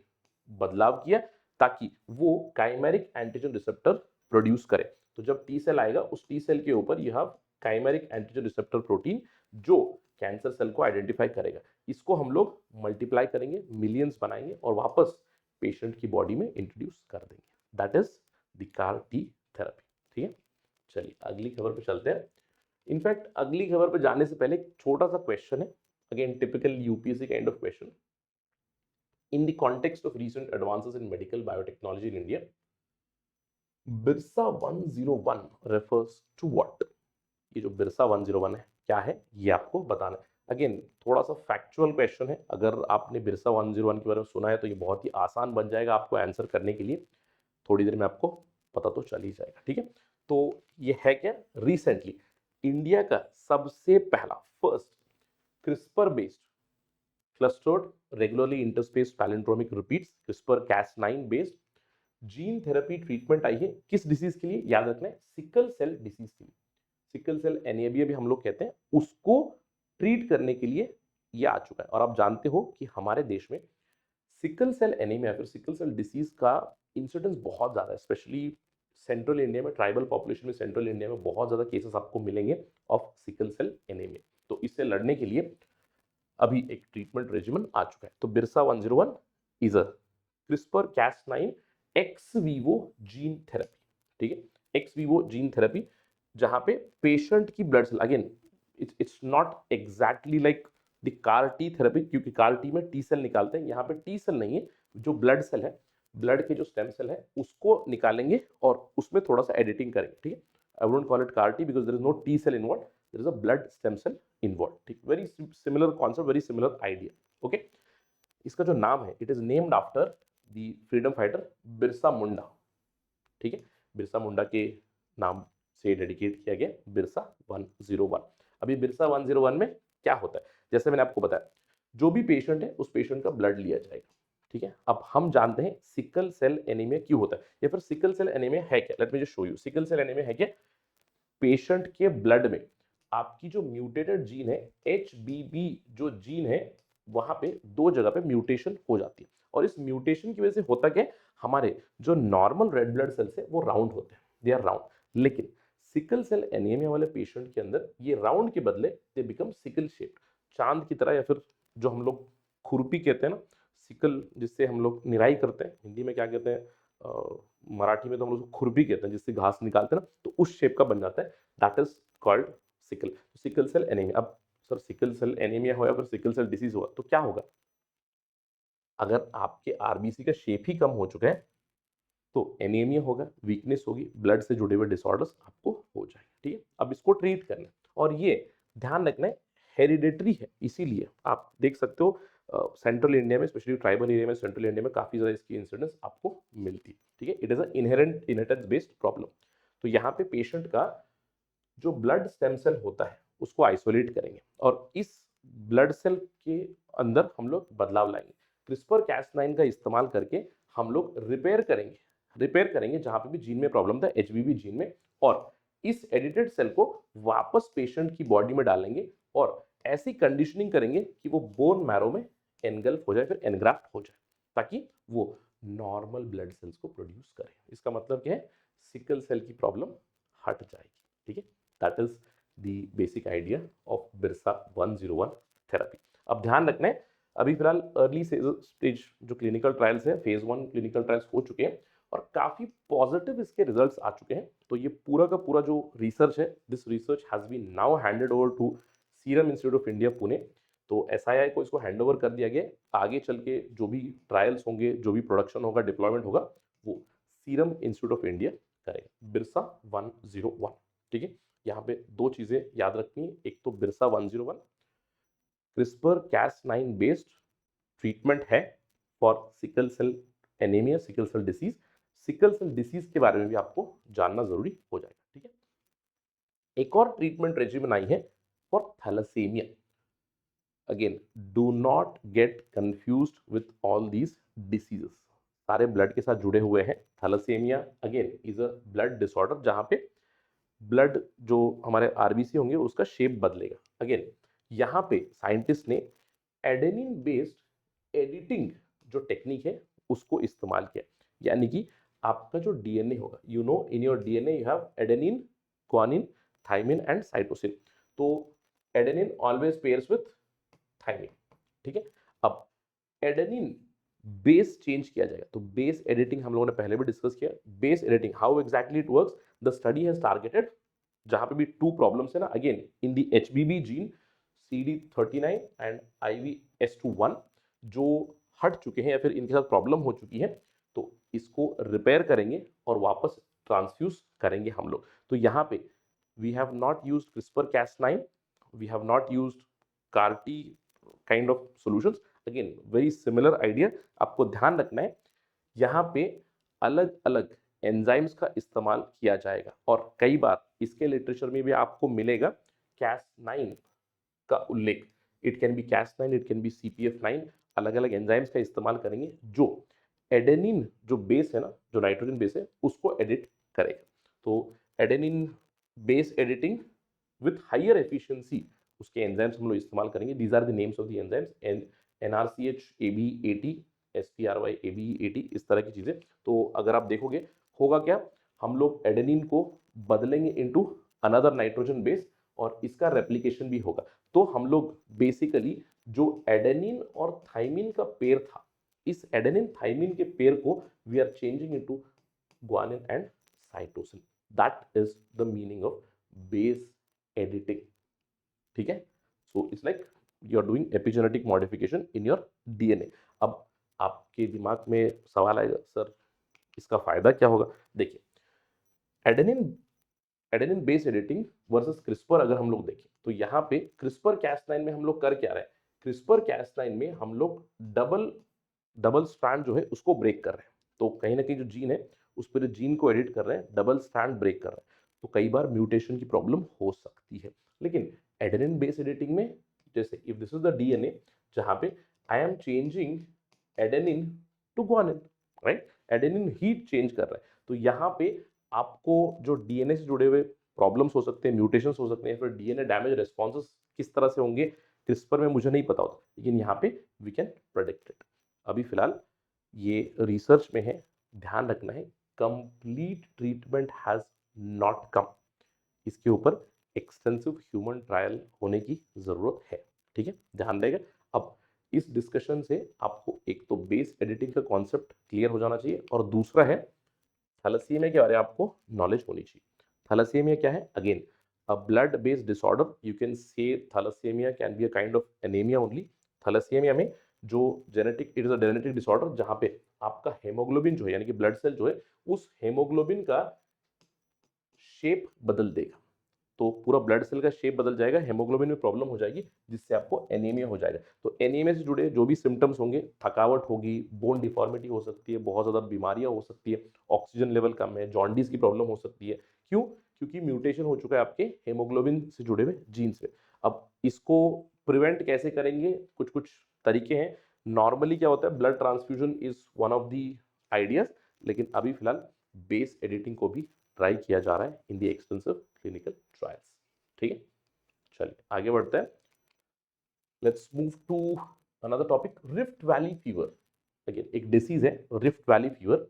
बदलाव किया ताकि वो काइमेरिक एंटीजन रिसेप्टर प्रोड्यूस करे। तो जब टी सेल आएगा, उस टी सेल के ऊपर यह काइमेरिक एंटीजन रिसेप्टर प्रोटीन जो कैंसर सेल को आइडेंटिफाई करेगा, इसको हम लोग मल्टीप्लाई करेंगे, मिलियंस बनाएंगे और वापस पेशेंट की बॉडी में इंट्रोड्यूस कर देंगे। That is the CAR T therapy. ठीक है, चलिए अगली खबर पे चलते हैं। इनफैक्ट अगली खबर पे जाने से पहले एक छोटा सा क्वेश्चन है, again typical UPSC kind of question. In the context of recent advances in medical biotechnology in India, Birsa 101 refers to what? ये जो बिरसा 101 है, क्या है ये आपको बताना है। अगेन थोड़ा सा फैक्चुअल क्वेश्चन है, अगर आपने बिरसा 101 के बारे में सुना है तो ये बहुत ही आसान बन जाएगा आपको आंसर करने के लिए, थोड़ी देर में आपको पता तो चल ही जाएगा। ठीक है, तो ये है क्या, रिसेंटली इंडिया का सबसे पहला first CRISPR based clustered regularly interspaced palindromic repeats CRISPR-Cas9 based gene therapy treatment आई है। किस डिसीज के लिए? याद रखना है, सिकल सेल डिसीज के लिए। सिकल सेल एनीमिया भी हम लोग कहते हैं, उसको ट्रीट करने के लिए ये आ चुका है। और आप जानते हो कि हमारे देश में सिकल सेल एनीमिया फिर सिकल सेल डिसीज का इंसिडेंस बहुत ज़्यादा है, स्पेशली सेंट्रल इंडिया में, ट्राइबल पॉपुलेशन में सेंट्रल इंडिया में बहुत ज़्यादा केसेस आपको मिलेंगे ऑफ सिकल सेल एनीमिया। तो इससे लड़ने के लिए अभी एक ट्रीटमेंट रेजिमेन आ चुका है। तो Birsa 101 is a CRISPR-Cas9 x Vivo gene therapy. ठीक है, एक्स वीवो जीन थेरेपी, जहां पे पेशेंट की blood cell, again it's not exactly like the CAR T therapy, क्योंकि कार टी में टी सेल निकालते हैं, यहाँ पे टी सेल नहीं है, जो ब्लड सेल है, ब्लड के जो स्टेम सेल है उसको निकालेंगे और उसमें थोड़ा सा एडिटिंग करेंगे। ठीक है, I won't call it CAR T because there is no T cell inward, there is a blood stem cell involved. ठीक, very similar concept, very similar idea. Okay, इसका जो नाम है it is named after the freedom fighter Birsa Munda. ठीक है, बिरसा मुंडा के नाम से डेडिकेट किया गया बिरसा 101। अभी बिरसा 101 में क्या होता है, जैसे मैंने आपको बताया, जो भी पेशेंट है उस पेशेंट का ब्लड लिया जाएगा। ठीक है, अब हम जानते हैं सिकल सेल एनीमिया क्यों होता है, या फिर सिकल सेल एनीमिया है क्या। Let me just show you. Sickle cell anaemia है क्या, पेशेंट के ब्लड में आपकी जो म्यूटेटेड जीन है HBB जो जीन है, वहां पे दो जगह पे म्यूटेशन हो जाती है, और इस म्यूटेशन की वजह से होता क्या है, हमारे जो नॉर्मल रेड ब्लड सेल्स है वो राउंड होते हैं, दे आर राउंड। लेकिन सिकल सेल एनीमिया वाले पेशेंट के अंदर ये राउंड के बदले दे बिकम सिकल शेप्ड, चांद की तरह, या फिर जो हम लोग खुरपी कहते हैं ना, सिकल जिससे हम लोग निराई करते हैं, हिंदी में क्या कहते हैं, मराठी में तो हम लोग खुरपी कहते हैं, जिससे घास निकालते हैं ना, तो उस शेप का बन जाता है, that is called sickle. Sickle cell anaemia. अब सर सिकल सेल एनीमिया हो या फिर सिकल सेल डिसीज हुआ तो क्या होगा, अगर आपके आरबीसी का शेप ही कम हो चुका है तो एनीमिया होगा, वीकनेस होगी, ब्लड से जुड़े हुए डिसऑर्डर्स आपको हो जाएंगे। ठीक है, अब इसको ट्रीट करना है, और ये ध्यान रखना है हेरिडेटरी है, इसीलिए आप देख सकते हो सेंट्रल इंडिया में, स्पेशली ट्राइबल एरिया में, सेंट्रल इंडिया में काफी ज्यादा इसकी इंसिडेंस आपको मिलती है। ठीक है, it is inherent inheritance based problem. तो यहाँ पे पेशेंट का जो ब्लड स्टेम सेल होता है उसको आइसोलेट करेंगे, और इस ब्लड सेल के अंदर हम लोग बदलाव लाएंगे। क्रिस्पर कैस9 का इस्तेमाल करके हम लोग रिपेयर करेंगे जहां पे भी जीन में प्रॉब्लम था, HBB जीन में, और इस एडिटेड सेल को वापस पेशेंट की बॉडी में डालेंगे, और ऐसी कंडीशनिंग करेंगे कि वो बोन मैरो में एनगल्फ हो जाए, फिर एनग्राफ्ट हो जाए, ताकि वो नॉर्मल ब्लड सेल्स को प्रोड्यूस करे। इसका मतलब क्या है, सिकल सेल की प्रॉब्लम हट जाएगी। ठीक है, that is the basic idea of Birsa 101 therapy. अब ध्यान रखना है, अभी फिलहाल अर्ली स्टेज जो क्लिनिकल ट्रायल्स है, फेज 1 क्लिनिकल ट्रायल्स हो चुके हैं, और काफी पॉजिटिव इसके रिजल्ट्स आ चुके हैं। तो ये पूरा का पूरा जो रिसर्च है, this research has been now handed over to Serum Institute of India Pune. तो SII को इसको हैंड ओवर कर दिया गया। आगे चल के जो भी ट्रायल्स होंगे, जो भी प्रोडक्शन होगा, डिप्लॉयमेंट होगा, वो सीरम इंस्टीट्यूट ऑफ इंडिया करेगा, बिरसा 101। ठीक है, यहाँ पे दो चीजें याद रखनी है, एक तो Birsa 101 CRISPR Cas9 based treatment है for sickle cell anaemia, sickle cell disease. Sickle cell disease के बारे में भी आपको जानना जरूरी हो जाएगा। ठीक है, एक और ट्रीटमेंट रेजिमेन आई है for thalassaemia. Again do not get confused with all these diseases, सारे ब्लड के साथ जुड़े हुए हैं। Thalassaemia again is a blood disorder जहां पे ब्लड जो हमारे आरबीसी होंगे उसका शेप बदलेगा। अगेन यहाँ पे साइंटिस्ट ने एडेनिन बेस्ड एडिटिंग जो टेक्निक है उसको इस्तेमाल किया, यानी कि आपका जो डीएनए होगा, you know in your DNA you have adenine, guanine, thymine and cytosine. तो adenine always pairs with thymine. ठीक है, अब एडेनिन बेस चेंज किया जाएगा, तो बेस एडिटिंग हम लोगों ने पहले भी डिस्कस किया। Base editing how exactly it works, the study has targeted, जहां पे भी टू प्रॉब्लम्स है ना, again in the HBB gene CD39 and IVS21 जो हट चुके हैं या फिर इनके साथ प्रॉब्लम हो चुकी है, तो इसको रिपेयर करेंगे और वापस ट्रांसफ्यूज करेंगे हम लोग। तो यहाँ पे we have not used CRISPR Cas9, we have not used CAR-T kind of solutions. Again very similar idea, आपको ध्यान रखना है यहाँ पे अलग अलग एंजाइम्स का इस्तेमाल किया जाएगा, और कई बार इसके लिटरेचर में भी आपको मिलेगा कैस9 का उल्लेख। It can be Cas9, it can be CPF9, अलग अलग एंजाइम्स का इस्तेमाल करेंगे जो एडेनिन जो बेस है ना, जो नाइट्रोजन बेस है, उसको एडिट करेगा। तो adenine base editing with higher efficiency, उसके एंजाइम्स हम लोग इस्तेमाल करेंगे। These are the names of the enzymes, NRCH AB80, SPRY ABE80, इस तरह की चीजें। तो अगर आप देखोगे होगा क्या, हम लोग एडेनिन को बदलेंगे इनटू अनदर नाइट्रोजन बेस, और इसका रेप्लिकेशन भी होगा। तो हम लोग बेसिकली जो एडेनिन और थाइमिन का पेयर था, इस एडेनिन थाइमिन के पेयर को we are changing into guanine and cytosine. That is the meaning of base editing. ठीक है, so it's like you are doing epigenetic modification in your DNA. अब आपके दिमाग में सवाल आएगा, सर इसका फायदा क्या होगा। देखिए, adenine adenine base editing versus CRISPR अगर हम लोग देखें, तो यहाँ पे क्रिस्पर कैस9 में हम लोग कर क्या रहे हैं, क्रिस्पर कैस9 में हम लोग डबल डबल स्ट्रैंड जो है उसको ब्रेक कर रहे हैं। तो कहीं ना कहीं जो जीन है उस पर जीन को एडिट कर रहे हैं, डबल स्ट्रैंड ब्रेक कर रहे हैं, तो कई बार म्यूटेशन की प्रॉब्लम हो सकती है। लेकिन एडेनिन बेस एडिटिंग में, जैसे if this is the DNA जहां पे I am changing adenine to guanine, right, adenine ही चेंज कर रहा है, तो यहाँ पे आपको जो डीएनए से जुड़े हुए प्रॉब्लम्स हो सकते हैं, म्यूटेशंस हो सकते हैं, फिर डीएनए डैमेज रिस्पॉन्सेस किस तरह से होंगे क्रिस्पर में मुझे नहीं पता होता, लेकिन यहाँ पे वी कैन प्रेडिक्ट इट। अभी फिलहाल ये रिसर्च में है, ध्यान रखना है, complete treatment has not come, इसके ऊपर एक्सटेंसिव ह्यूमन ट्रायल होने की जरूरत है। ठीक है, ध्यान देगा। अब इस डिस्कशन से आपको एक तो बेस एडिटिंग का कॉन्सेप्ट क्लियर हो जाना चाहिए, और दूसरा है थैलेसीमिया के बारे में आपको नॉलेज होनी चाहिए। थैलेसीमिया क्या है? Again a blood based disorder, you can say thalassemia can be a kind of anemia only। Thalassaemia में जो genetic, it is a genetic disorder जहां पे आपका हेमोग्लोबिन जो है यानी कि ब्लड सेल जो है उस हेमोग्लोबिन का शेप बदल देगा, तो पूरा ब्लड सेल का शेप बदल जाएगा, हेमोग्लोबिन में प्रॉब्लम हो जाएगी, जिससे आपको एनीमिया हो जाएगा। तो एनीमिया से जुड़े जो भी सिम्टम्स होंगे, थकावट होगी, बोन डिफॉर्मिटी हो सकती है, बहुत ज़्यादा बीमारियां हो सकती है, ऑक्सीजन लेवल कम है, जॉन्डिस की प्रॉब्लम हो सकती है। क्यों? क्योंकि म्यूटेशन हो चुका है आपके हेमोग्लोबिन से जुड़े हुए जीन्स में। अब इसको प्रिवेंट कैसे करेंगे? कुछ कुछ तरीके हैं। नॉर्मली क्या होता है, blood transfusion is one of the ideas, लेकिन अभी फिलहाल बेस एडिटिंग को भी ट्राई किया जा रहा है in the extensive clinical trials. ठीक है, चलिए आगे बढ़ते हैं। Let's move to another topic, Rift Valley fever. Again एक डिसीज है Rift Valley fever.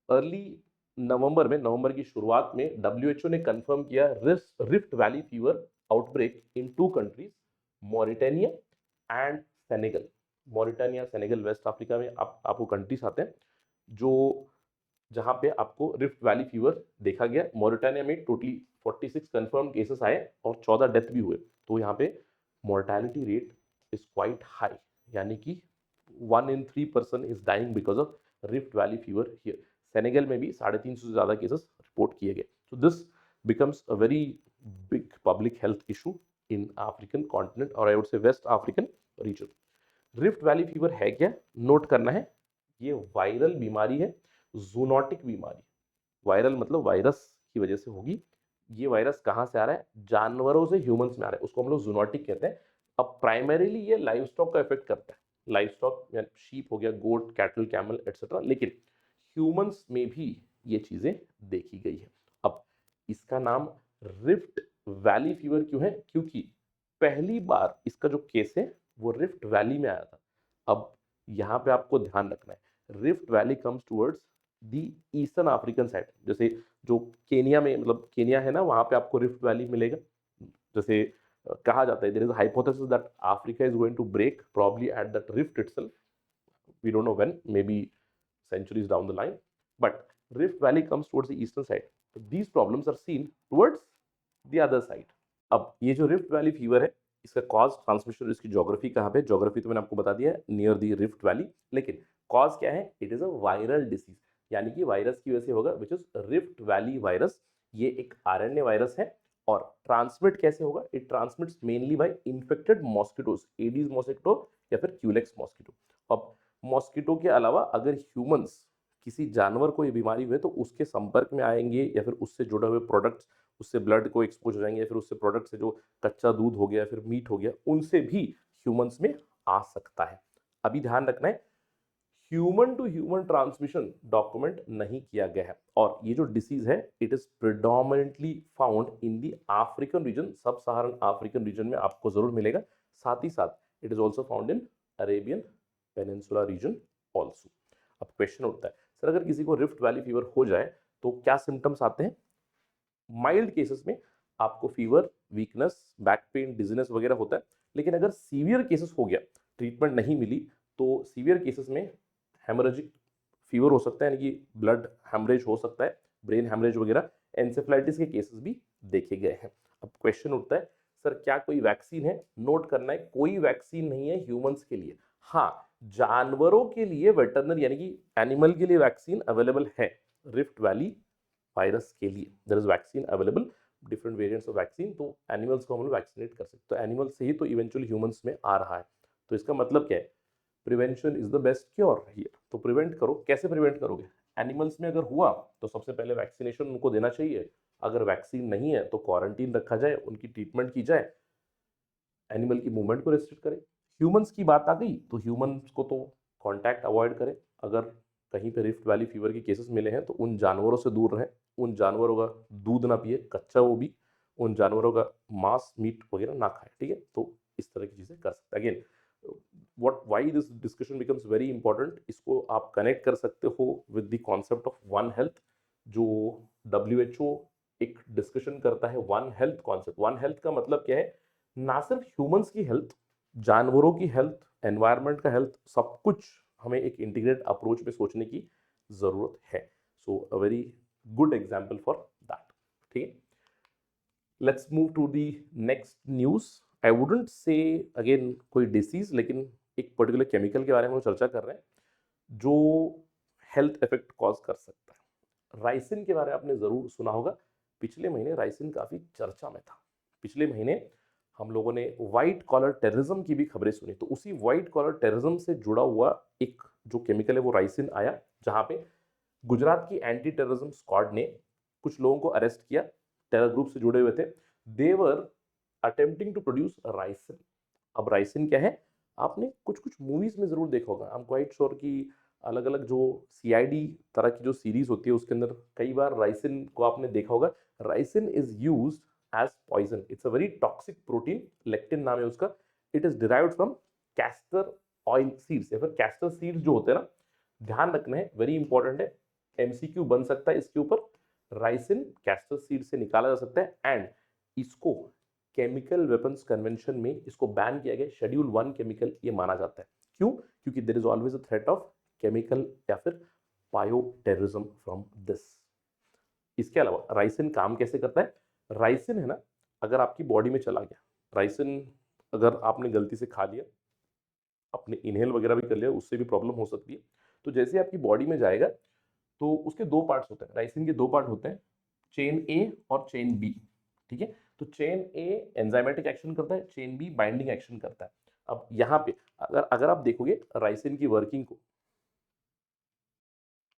Early November में, नवंबर की शुरुआत में WHO ने कंफर्म किया Rift Valley fever outbreak in 2 countries, Mauritania and Senegal. Mauritania, Senegal, West Africa में आपको कंट्रीज आते हैं जो जहां पे आपको रिफ्ट वैली फीवर देखा गया। मॉरिटानिया में टोटली 46 कंफर्म केसेस आए और 14 डेथ भी हुए। तो यहाँ पे mortality rate is quite high, यानी कि 1 in 3 person is dying because of Rift Valley fever here. Senegal में भी 350 से ज्यादा केसेस रिपोर्ट किए गए। So this becomes a very big public health issue in African continent, और I would say West African region. Rift Valley fever है क्या? Note करना है, ये वायरल बीमारी है, जूनोटिक बीमारी। वायरल मतलब वायरस की वजह से होगी। ये वायरस कहाँ से आ रहा है? जानवरों से ह्यूमंस में आ रहा है, उसको हम लोग जूनोटिक कहते हैं। अब प्राइमरीली ये लाइव स्टॉक का इफेक्ट करता है, लाइव स्टॉक शीप हो गया, गोट, कैटल, कैमल एटसेट्रा, लेकिन ह्यूमंस में भी ये चीजें देखी गई है। अब इसका नाम रिफ्ट वैली फीवर क्यों है? क्योंकि पहली बार इसका जो केस है वो रिफ्ट वैली में आया था। अब यहाँ पे आपको ध्यान रखना है, Rift valley comes towards the eastern African side. जैसे जो केनिया में, मतलब केनिया है ना, वहां पे आपको रिफ्ट वैली मिलेगा। जैसे कहा जाता है, there is a hypothesis that Africa is going to break probably at that rift itself, we don't know when, maybe centuries down the line, but rift valley comes towards the eastern side, so these problems are seen towards the other side। अब ये जो rift Valley fever है, इसका cause, transmission, इसकी geography कहाँ पे? Geography तो मैंने आपको बता दिया है, नियर दी रिफ्ट वैली, लेकिन कॉज क्या है? It is a viral disease, यानी कि वायरस की वजह से होगा, which is Rift Valley virus. ये एक आरएनए वायरस है, और ट्रांसमिट कैसे होगा? It transmits mainly by infected mosquitoes, Aedes mosquito या फिर क्यूलेक्स मॉस्किटो। अब मॉस्किटो के अलावा अगर ह्यूमंस, किसी जानवर को ये बीमारी हुई तो उसके संपर्क में आएंगे, या फिर उससे जुड़े हुए प्रोडक्ट्स, उससे ब्लड को एक्सपोज हो जाएंगे, या फिर उससे प्रोडक्ट से जो कच्चा दूध हो गया, फिर मीट हो गया, उनसे भी ह्यूमंस में आ सकता है। अभी ध्यान रखना है, human to human transmission document नहीं किया गया है, और ये जो डिसीज है it is predominantly found in the African region, sub Saharan African region में आपको जरूर मिलेगा। साथ ही साथ it is also found in Arabian peninsula region also. अब क्वेश्चन उठता है, सर अगर किसी को रिफ्ट वैली फीवर हो जाए तो क्या सिम्टम्स आते हैं? माइल्ड केसेस में आपको fever, weakness, back pain, dizziness वगैरह होता है, लेकिन अगर सीवियर केसेस हो गया, ट्रीटमेंट नहीं मिली, तो सीवियर केसेस में हेमोरेजिक फीवर हो सकता है, यानी कि ब्लड हेमरेज हो सकता है, ब्रेन हेमरेज वगैरह, एंसेफ्लाइटिस के केसेस भी देखे गए हैं। अब क्वेश्चन उठता है, सर क्या कोई वैक्सीन है? नोट करना है, कोई वैक्सीन नहीं है ह्यूमंस के लिए। हाँ, जानवरों के लिए वेटरनरी यानी कि एनिमल के लिए वैक्सीन अवेलेबल है। रिफ्ट वैली वायरस के लिए there is vaccine available, different variants of vaccine, तो एनिमल्स को हम लोग वैक्सीनेट कर सकते हैं, तो एनिमल से ही तो इवेंचुअली ह्यूमंस में आ रहा है। तो इसका मतलब क्या है, prevention is the best cure here. तो प्रिवेंट करो, कैसे प्रिवेंट करोगे? एनिमल्स में अगर हुआ तो सबसे पहले वैक्सीनेशन उनको देना चाहिए, अगर वैक्सीन नहीं है तो क्वारंटीन रखा जाए, उनकी ट्रीटमेंट की जाए, एनिमल की मूवमेंट को रेस्ट्रिक्ट करें। ह्यूमंस की बात आ गई तो ह्यूमंस को तो कांटेक्ट अवॉइड करें, अगर कहीं पे रिफ्ट वैली फीवर के केसेस मिले हैं तो उन जानवरों से दूर रहें, उन जानवरों का दूध ना पिए, कच्चा वो भी, उन जानवरों का मांस मीट वगैरह ना खाएं, ठीक है? तो इस तरह की चीज़ें कर सकते हैं। Again what why this discussion becomes very important, इसको आप कनेक्ट कर सकते हो with the concept of one health, जो WHO एक डिस्कशन करता है one health concept. One health का मतलब क्या है, ना सिर्फ ह्यूमंस की हेल्थ, जानवरों की हेल्थ, एनवायरनमेंट का हेल्थ, सब कुछ हमें एक इंटीग्रेट अप्रोच में सोचने की जरूरत है। So a very good example for that, ठीक है? Let's move to the next news. I wouldn't say again कोई डिसीज, लेकिन एक पर्टिकुलर केमिकल के बारे में हम चर्चा कर रहे हैं जो हेल्थ इफेक्ट कॉज कर सकता है। राइसिन के बारे में आपने जरूर सुना होगा, पिछले महीने राइसिन काफी चर्चा में था। पिछले महीने हम लोगों ने व्हाइट कॉलर टेररिज्म की भी खबरें सुनी, तो उसी व्हाइट कॉलर टेररिज्म से जुड़ा हुआ एक जो केमिकल है वो राइसिन आया, जहां पे गुजरात की एंटी टेररिज्म स्क्वाड ने कुछ लोगों को अरेस्ट किया, टेरर ग्रुप से जुड़े हुए थे। देवर अटेम्प्टिंग टू प्रोड्यूस राइसिन। अब राइसिन क्या है, आपने कुछ कुछ मूवीज में जरूर देखा होगा, आई एम क्वाइट श्योर कि अलग अलग जो CID तरह की जो सीरीज होती है उसके अंदर कई बार राइसिन को आपने देखा होगा। Ricin is used as poison, it's a very toxic protein, lectin नाम है उसका। It is derived from castor oil seeds, या फिर कैस्टर सीड्स जो होते हैं ना, ध्यान रखना है, वेरी इंपॉर्टेंट है, MCQ बन सकता है इसके ऊपर। राइसिन कैस्टर सीड से निकाला जा सकता है एंड इसको केमिकल वेपन्स कन्वेंशन में इसको बैन किया गया, शेड्यूल 1 केमिकल ये माना जाता है। क्यों? क्योंकि there is always a threat of chemical या फिर बायो टेररिज्म फ्रॉम दिस। इसके अलावा राइसिन काम कैसे करता है? राइसिन है ना, अगर आपकी बॉडी में चला गया, राइसिन अगर आपने गलती से खा लिया, अपने इनहेल वगैरह भी कर लिया, उससे भी प्रॉब्लम हो सकती है। तो जैसे आपकी बॉडी में जाएगा तो उसके दो पार्ट्स होते हैं, राइसिन के दो पार्ट होते हैं, चेन ए और चेन बी, ठीक है? तो चेन ए एंजाइमेटिक एक्शन करता है, चेन बी बाइंडिंग एक्शन करता है। अब यहाँ पे अगर अगर आप देखोगे राइसिन की वर्किंग को,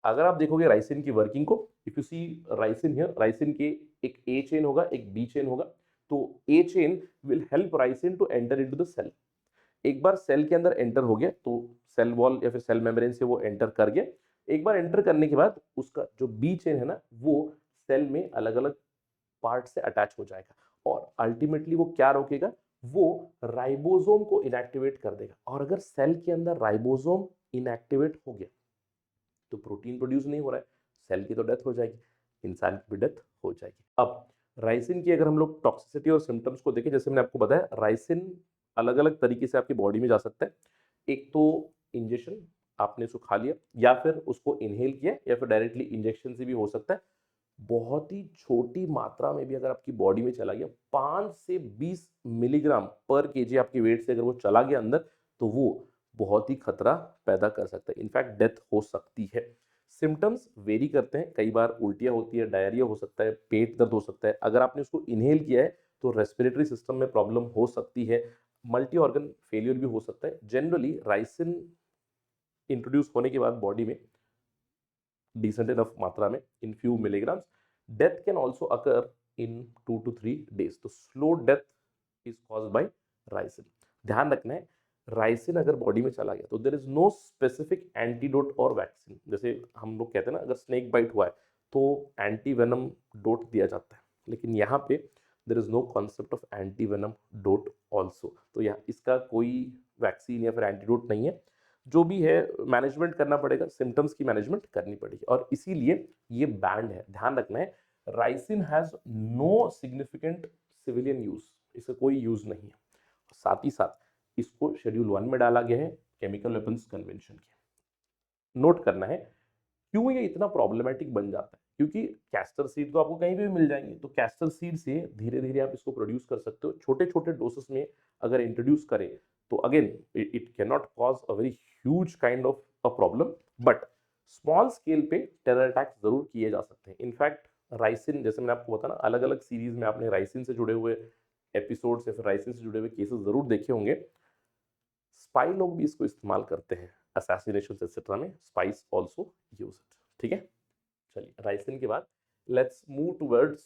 अगर आप देखोगे राइसिन की वर्किंग को, if you see ricin here, ricin के एक ए चेन होगा, एक बी चेन होगा। तो A chain will help ricin to enter into the cell. एक बार सेल के अंदर एंटर हो गया तो सेल वॉल या फिर सेल मेम्ब्रेन से वो एंटर कर गया। एक बार एंटर करने के बाद उसका जो बी चेन है ना, वो सेल में अलग अलग पार्ट से अटैच हो जाएगा और अल्टीमेटली वो क्या रोकेगा, वो राइबोसोम को इनएक्टिवेट कर देगा। और अगर सेल के अंदर राइबोसोम इनएक्टिवेट हो गया तो प्रोटीन प्रोड्यूस नहीं हो रहा है, सेल की तो डेथ हो जाएगी, इंसान की भी डेथ हो जाएगी। अब राइसिन की अगर हम लोग टॉक्सिसिटी और सिम्टम्स को देखें, जैसे मैंने आपको बताया राइसिन अलग अलग तरीके से आपकी बॉडी में जा सकता है। एक तो इंजेक्शन, आपने उसको खा लिया या फिर उसको इनहेल किया या फिर डायरेक्टली इंजेक्शन से भी हो सकता है। बहुत ही छोटी मात्रा में भी अगर आपकी बॉडी में चला गया, 5 से 20 मिलीग्राम पर केजी आपके वेट से अगर वो चला गया अंदर, तो वो बहुत ही खतरा पैदा कर सकता है, इनफैक्ट डेथ हो सकती है। सिम्टम्स वेरी करते हैं, कई बार उल्टियां होती है, डायरिया हो सकता है, पेट दर्द हो सकता है। अगर आपने उसको इनहेल किया है तो रेस्पिरेटरी सिस्टम में प्रॉब्लम हो सकती है, मल्टी ऑर्गन फेलियर भी हो सकता है। जनरली राइसिन इंट्रोड्यूस होने के बाद बॉडी में decent enough मात्रा में in few milligrams, death can also occur in 2 to 3 days। तो slow death is caused by ricin. ध्यान रखना है, राइसिन अगर बॉडी में चला गया तो there is no specific antidote और वैक्सीन। जैसे हम लोग कहते हैं ना, अगर स्नेक बाइट हुआ है तो एंटी वेनम डोट दिया जाता है, लेकिन यहाँ पे there is no concept of anti venom dote also. तो यहाँ इसका कोई वैक्सीन या फिर एंटीडोट नहीं है, जो भी है मैनेजमेंट करना पड़ेगा, सिम्टम्स की मैनेजमेंट करनी पड़ेगी और इसीलिए ये बैंड है। ध्यान रखना है, ricin has no significant civilian use, इसका कोई यूज नहीं है। साथ ही साथ इसको शेड्यूल 1 में डाला गया है केमिकल वेपन्स कन्वेंशन के। नोट करना है क्यों ये इतना प्रॉब्लमेटिक बन जाता है, क्योंकि कैस्टर सीड तो आपको कहीं भी मिल जाएंगे, तो कैस्टर सीड से धीरे धीरे आप इसको प्रोड्यूस कर सकते हो। छोटे छोटे डोसेस में अगर इंट्रोड्यूस करें तो again it can not cause a very huge kind of a problem, but small scale पे टेरर अटैक जरूर किए जा सकते हैं। इनफैक्ट राइसिन, जैसे मैंने आपको बताया ना, अलग अलग सीरीज में आपने राइसिन से जुड़े हुए एपिसोड्स या फिर राइसिन से जुड़े हुए केसेस जरूर देखे होंगे। स्पाई लोग भी इसको इस्तेमाल करते हैं, असैसिनेशन एक्सेट्रा में स्पाइस ऑल्सो यूज इट। ठीक है, चलिए राइसिन के बाद लेट्स मूव टुवर्ड्स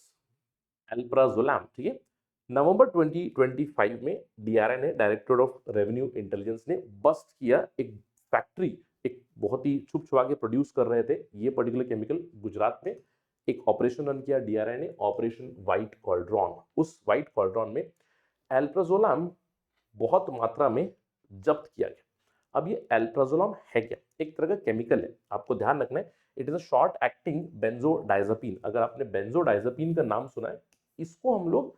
एल्प्राजोलैम। ठीक है, नवंबर 2025 में डीआरएन डायरेक्टरेट ऑफ रेवेन्यू इंटेलिजेंस ने बस्ट किया एक फैक्ट्री, एक बहुत ही छुप छुपा के प्रोड्यूस कर रहे थे ये पर्टिकुलर केमिकल गुजरात में। एक ऑपरेशन रन किया डीआरएन ने, ऑपरेशन व्हाइट कॉल्ड्रॉन। उस व्हाइट कॉल्ड्रॉन में एल्प्राजोलैम बहुत मात्रा में जब्त किया गया। अब ये एल्प्राजोलम है क्या? एक तरह का केमिकल है, आपको ध्यान रखना है, it is a short acting benzodiazepine. अगर आपने बेंजोडाइजापीन का नाम सुना है, इसको हम लोग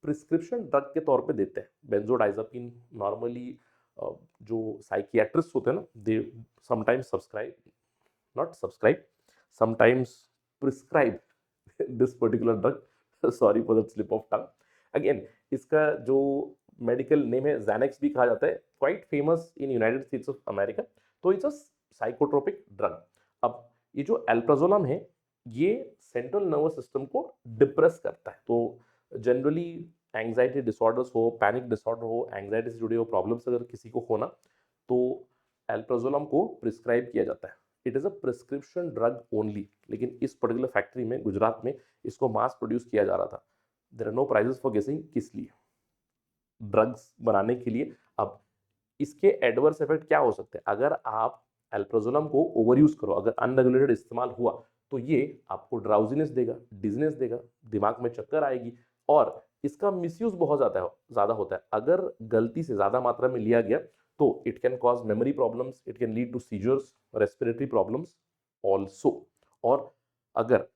प्रिस्क्रिप्शन ड्रग के तौर पे देते हैं। बेंजोडाइजापीन नॉर्मली जो साइकियाट्रिस्ट होते हैं ना, they sometimes subscribe, not subscribe, sometimes prescribe this particular drug. Sorry for the slip of tongue. Again इसका जो मेडिकल नेम है ज़ैनेक्स भी कहा जाता है, quite famous in United states of America. तो इट्स अ साइकोट्रोपिक ड्रग। अब ये जो एल्प्राजोलम है ये सेंट्रल नर्वस सिस्टम को डिप्रेस करता है। तो जनरली एंग्जाइटी डिसऑर्डर्स हो, पैनिक डिसऑर्डर हो, एंग्जाइटी से जुड़े हुए प्रॉब्लम्स अगर किसी को होना तो एल्प्राजोलम को प्रिस्क्राइब किया जाता है। It is a prescription drug only. लेकिन इस पर्टिकुलर फैक्ट्री में गुजरात में इसको मास प्रोड्यूस किया जा रहा था। There are no prizes for guessing किस लिए, ड्रग्स बनाने के लिए। अब इसके एडवर्स इफेक्ट क्या हो सकते हैं? अगर आप एल्प्राजोलम को ओवर यूज करो, अगर अनरेगुलेटेड इस्तेमाल हुआ, तो ये आपको ड्राउजीनेस देगा, डिजनेस देगा, दिमाग में चक्कर आएगी। और इसका मिसयूज बहुत ज्यादा होता है। अगर गलती से ज्यादा मात्रा में लिया गया तो it can cause memory problems, it can lead to seizures, respiratory problems also. और अगर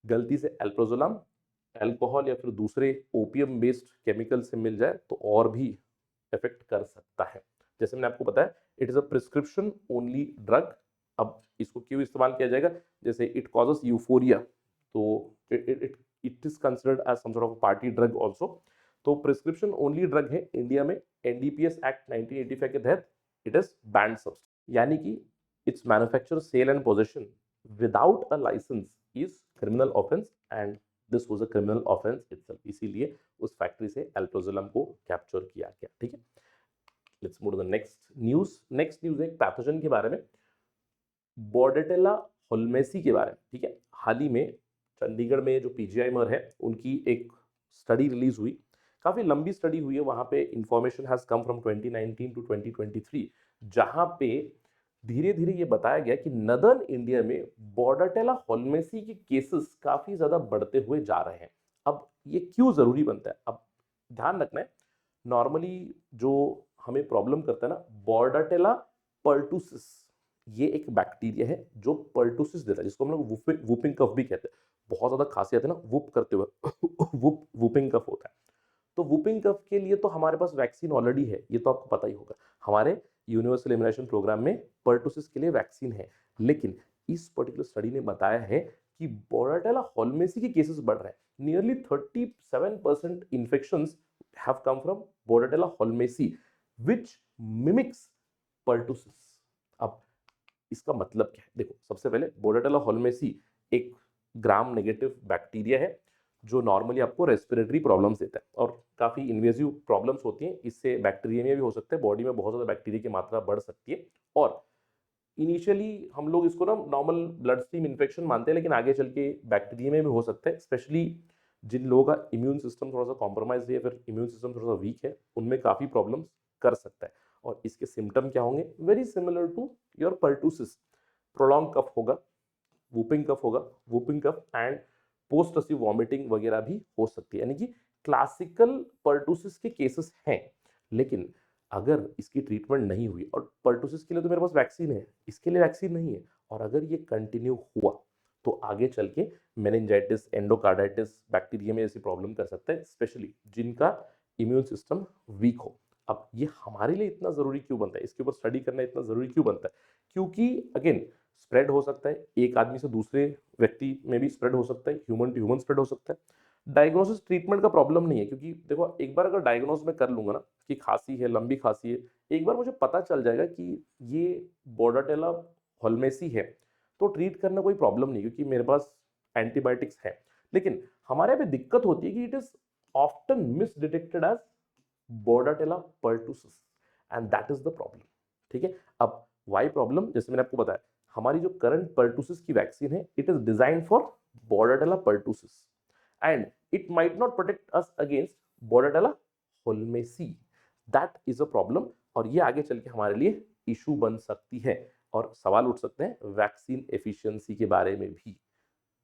गलती से एल्प्राजोलम अल्कोहल या फिर दूसरे ओपियम बेस्ड केमिकल से मिल जाए तो और भी इफेक्ट कर सकता है। जैसे मैंने आपको बताया, it is a prescription only drug. अब इसको क्यों इस्तेमाल किया जाएगा? जैसे इट कॉजेस यूफोरिया, तो it is considered as some sort of party drug also. तो प्रिस्क्रिप्शन ओनली ड्रग है। इंडिया में एनडीपीएस एक्ट 1985 के तहत इट इज बैंड सब्सटेंस, यानी कि its manufacture, sale and possession without a licence is criminal offence and this was a criminal offence itself. इसीलिए उस factory से एल्प्राजोलम को कैप्चर किया गया। ठीक है, let's move to the next news. Next news है एक पैथोजन के बारे में, बॉर्डेटेला होल्मेसी के बारे में। ठीक है, हाल ही में चंडीगढ़ में जो पीजीआईएमआर है उनकी एक स्टडी रिलीज हुई। काफी लंबी स्टडी हुई है। वहां पे information has come from 2019 to 2023, जहां पे धीरे धीरे ये बताया गया कि नदर्न इंडिया में बॉर्डेटेला होल्मेसी के केसेस काफी ज्यादा बढ़ते हुए जा रहे हैं। अब ये क्यों जरूरी बनता है? अब ध्यान रखना है, नॉर्मली जो हमें प्रॉब्लम करता है ना, बॉर्डेटेला पर्टुसिस, ये एक बैक्टीरिया है जो पर्टुसिस देता है, जिसको हम लोग वूपिंग कफ भी कहते हैं। बहुत ज्यादा खांसी आती है ना वूप करते हुए वूपिंग कफ होता है। तो वूपिंग कफ के लिए तो हमारे पास वैक्सीन ऑलरेडी है, ये तो आपको पता ही होगा। हमारे यूनिवर्सल इम्यूनाइजेशन प्रोग्राम में पर्टुसिस के लिए वैक्सीन है। लेकिन इस पर्टिकुलर स्टडी ने बताया है कि बोराटेला होल्मेसी के केसेस बढ़ रहे हैं। Nearly 37% infections have come from Bordetella holmesii which mimics pertussis. अब इसका मतलब क्या है? देखो, सबसे पहले बोराटेला होल्मेसी एक ग्राम नेगेटिव बैक्टीरिया है जो नॉर्मली आपको रेस्पिरेटरी प्रॉब्लम्स देता है और काफ़ी इन्वेजिव प्रॉब्लम्स होती हैं। इससे बैक्टीरिया भी हो सकते हैं, बॉडी में बहुत ज़्यादा बैक्टीरिया की मात्रा बढ़ सकती है। और इनिशियली हम लोग इसको ना नॉर्मल ब्लड स्ट्रीम इन्फेक्शन मानते हैं, लेकिन आगे चल के बैक्टीरिया में भी हो सकता है। स्पेशली जिन लोगों का इम्यून सिस्टम थोड़ा सा कॉम्प्रोमाइज है, फिर इम्यून सिस्टम थोड़ा सा वीक है, उनमें काफ़ी प्रॉब्लम्स कर सकता है। और इसके सिम्टम क्या होंगे? Very similar to your pertussis. Prolonged cough होगा, वूपिंग कफ होगा, whooping cough and post tussive vomiting वगैरह भी हो सकती है। यानी कि क्लासिकल पर्टुसिस के केसेस हैं। लेकिन अगर इसकी ट्रीटमेंट नहीं हुई, और पर्टुसिस के लिए तो मेरे पास वैक्सीन है, इसके लिए वैक्सीन नहीं है, और अगर ये कंटिन्यू हुआ तो आगे चल के मेनिंजाइटिस, एंडोकार्डाइटिस, बैक्टीरिया में ऐसी प्रॉब्लम कर सकता है, स्पेशली जिनका इम्यून सिस्टम वीक हो। अब ये हमारे लिए इतना जरूरी क्यों बनता है, इसके ऊपर स्टडी करना इतना जरूरी क्यों बनता है? क्योंकि अगेन स्प्रेड हो सकता है, एक आदमी से दूसरे व्यक्ति में भी स्प्रेड हो सकता है, ह्यूमन टू ह्यूमन स्प्रेड हो सकता है। डायग्नोसिस ट्रीटमेंट का प्रॉब्लम नहीं है, क्योंकि देखो एक बार अगर डायग्नोस में कर लूंगा ना कि खांसी है, लंबी खांसी है, एक बार मुझे पता चल जाएगा कि ये बोर्डेटेला होल्मेसी है, तो ट्रीट करना कोई प्रॉब्लम नहीं, क्योंकि मेरे पास एंटीबायोटिक्स है। लेकिन हमारे यहाँ पे दिक्कत होती है कि it is often misdetected as Bordetella pertussis and that is the problem. ठीक है, अब वाई प्रॉब्लम, जैसे मैंने आपको बताया, हमारी जो करंट पर्टूसिस की वैक्सीन है, it is design for Bordetella pertussis and it might not protect us against Bordetella holmesii. That is a problem, और ये आगे चल के हमारे लिए इशू बन सकती है और सवाल उठ सकते हैं वैक्सीन एफिशिएंसी के बारे में भी।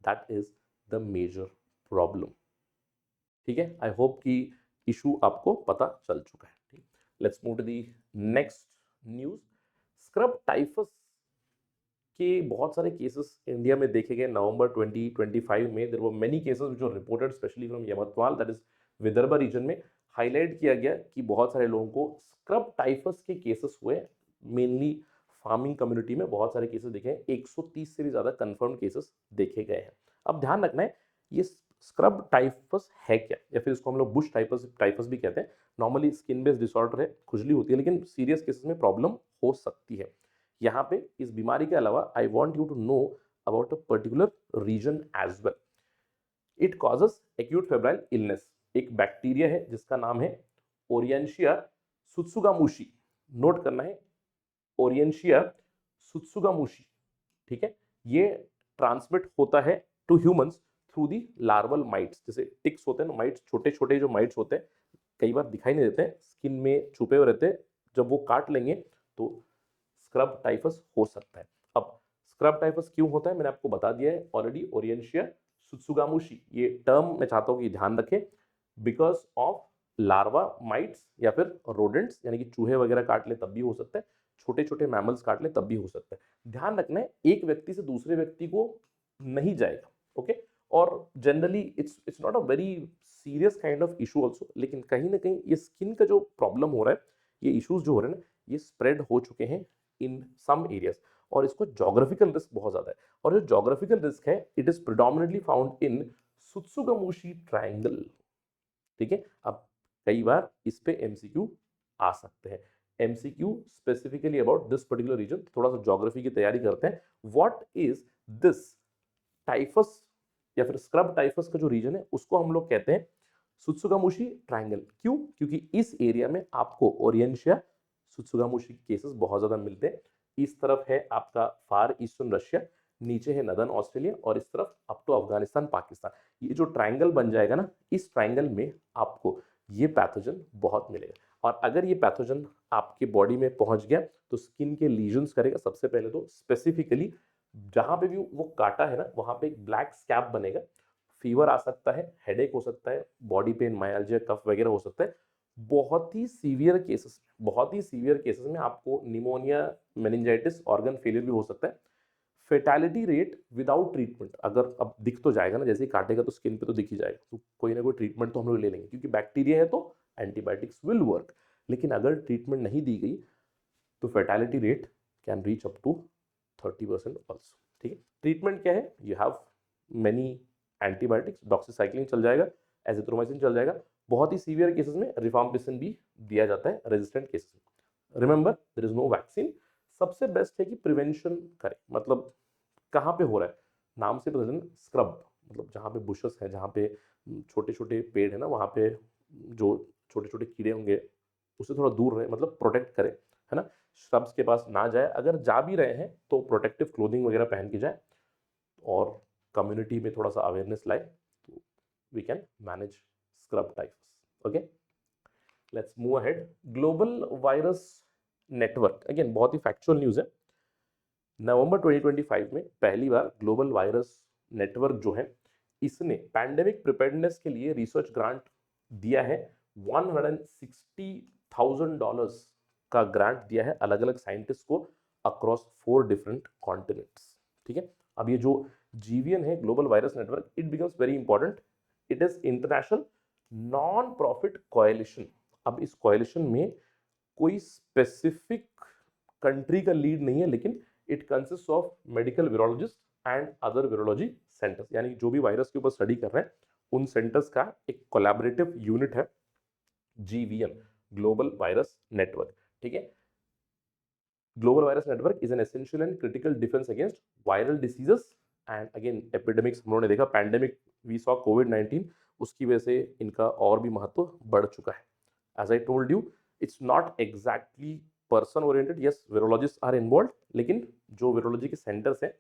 That is the major problem. ठीक है, आई होप कि इशू आपको पता चल चुका है। Let's move to the next news. Scrub typhus के बहुत सारे केसेस इंडिया में देखे गए। नवंबर 2025 में there were many cases which were reported specially from Yavatmal, that is Vidarbha region में। हाईलाइट किया गया कि बहुत सारे लोगों को स्क्रब टाइफस के केसेस हुए, मेनली फार्मिंग कम्युनिटी में बहुत सारे केसेस देखे हैं। 130 से भी ज्यादा कंफर्म केसेस देखे गए हैं। अब ध्यान रखना है, ये स्क्रब टाइफस है क्या, या फिर इसको हम लोग बुश टाइफस भी कहते हैं। नॉर्मली स्किन बेस्ड डिसऑर्डर है, खुजली होती है, लेकिन सीरियस केसेस में प्रॉब्लम हो सकती है। यहाँ पे इस बीमारी के अलावा I want you to know about a particular region as well. It causes acute febrile illness. एक बैक्टीरिया है जिसका नाम है ओरियंशिया सुत्सुगामुशी। नोट करना है, ओरियंशिया सुत्सुगामुशी। ठीक है, ये ट्रांसमिट होता है to humans through the larval mites. जैसे टिक्स होते हैं ना, माइट्स, छोटे छोटे जो माइट्स होते हैं, कई बार दिखाई नहीं देते हैं, स्किन में छुपे हुए रहते हैं, जब वो काट लेंगे तो स्क्रब टाइफस हो सकता है। अब स्क्रब टाइफस क्यों होता है मैंने आपको बता दिया है ऑलरेडी, ओरियंशिया सुत्सुगामुशी। ये टर्म मैं चाहता हूं कि ध्यान रखें, बिकॉज ऑफ लार्वा माइट्स या फिर रोडेंट्स, यानी कि चूहे वगैरह काट ले तब भी हो सकता है, छोटे छोटे मैमल्स काट ले तब भी हो सकता है। ध्यान रखना है, एक व्यक्ति से दूसरे व्यक्ति को नहीं जाएगा। ओके, और generally it's not a very serious kind of issue also, लेकिन कहीं ना कहीं ये स्किन का जो प्रॉब्लम हो रहा है, ये इश्यूज जो हो रहे हैं ना, ये स्प्रेड हो चुके हैं इन सम एरियाज, और इसको जोग्राफिकल रिस्क बहुत ज्यादा है। और जो जोग्राफिकल रिस्क है, it is predominantly found in Tsutsugamushi triangle. ठीक है, अब कई बार इस पे एमसीक्यू आ सकते हैं, MCQ specifically about this particular region. थोड़ा सा ज्योग्राफी की तैयारी करते हैं। व्हाट इज दिस टाइफस या फिर स्क्रब टाइफस का जो रीजन है, उसको हम लोग कहते हैं सुत्सुगामुशी ट्रायंगल। क्यों? क्योंकि इस एरिया में आपको ओरियंशिया सुत्सुगामुशी केसेस बहुत ज्यादा मिलते हैं। इस तरफ है आपका फार ईस्टर्न रशिया, नीचे है नदर्न ऑस्ट्रेलिया, और इस तरफ अप टू अफगानिस्तान पाकिस्तान। ये जो ट्रायंगल बन जाएगा ना, इस ट्रायंगल में आपको ये पैथोजन बहुत मिलेगा। और अगर ये पैथोजन आपके बॉडी में पहुंच गया तो स्किन के लीजन्स करेगा। सबसे पहले तो स्पेसिफिकली जहां पे भी वो काटा है ना, वहां पे एक ब्लैक स्कैब बनेगा, फीवर आ सकता है, हेडेक हो सकता है, बॉडी पेन, माइल्जिया, कफ वगैरह हो सकता है। बहुत ही सीवियर केसेस में आपको निमोनिया, मेनिंजाइटिस, ऑर्गन फेलियर भी हो सकता है। फेटालिटी रेट विदाउट ट्रीटमेंट, अगर अब दिख तो जाएगा ना, जैसे ही काटेगा तो स्किन पे तो दिख ही जाएगा, तो कोई ना कोई ट्रीटमेंट तो हम लोग ले लेंगे, क्योंकि बैक्टीरिया है तो एंटीबायोटिक्स विल वर्क। लेकिन अगर ट्रीटमेंट नहीं दी गई तो fatality rate can reach up to 30% also. ठीक है, ट्रीटमेंट क्या है? You have many antibiotics, doxycycline चल जाएगा, एजिथ्रोमाइसिन चल जाएगा। बहुत ही सीवियर केसेस में रिफाम्पिसिन भी दिया जाता है रेजिस्टेंट केसेस में। Remember, there is no vaccine. सबसे बेस्ट है कि प्रिवेंशन करें। मतलब कहाँ पे हो रहा है, नाम से पता चला, स्क्रब मतलब जहाँ पे बुशेस है, जहाँ पे छोटे छोटे पेड़ है ना, वहाँ पे जो छोटे छोटे कीड़े होंगे उससे थोड़ा दूर रहे, मतलब प्रोटेक्ट करें, है ना। श्रब्स के पास ना जाए, अगर जा भी रहे हैं तो प्रोटेक्टिव क्लोथिंग वगैरह पहन के जाए, और कम्युनिटी में थोड़ा सा अवेयरनेस लाए, तो we can manage scrub typhus. Okay, let's move ahead. Global virus network, again बहुत ही फैक्चुअल न्यूज़ है। नवंबर 2025 में पहली बार ग्लोबल वायरस नेटवर्क जो है, इसने पैंडेमिक प्रिपेयर्डनेस के लिए रिसर्च ग्रांट दिया है। $160,000 का ग्रांट दिया है अलग अलग साइंटिस्ट को अक्रॉस 4 डिफरेंट कॉन्टिनेंट्स। ठीक है, अब ये जो GVN है, global virus network, it becomes very important. It is international non profit coalition. अब इस कोएलिशन में कोई स्पेसिफिक कंट्री का लीड नहीं है, लेकिन it consist of medical virologist and other virology centres, यानी जो भी वायरस के ऊपर स्टडी कर रहे हैं उन सेंटर्स का एक कोलैबोरेटिव यूनिट है GVN, ग्लोबल वायरस नेटवर्क। ठीक है, global virus network is an essential and critical defence against viral diseases and again epidemics. हम लोगों ने देखा पैंडेमिक, वी सॉ कोविड-19, उसकी वजह से इनका और भी महत्व बढ़ चुका है। As I told you, it's not exactly person oriented, yes virologist are involve, लेकिन जो वीरोलॉजी के सेंटर्स हैं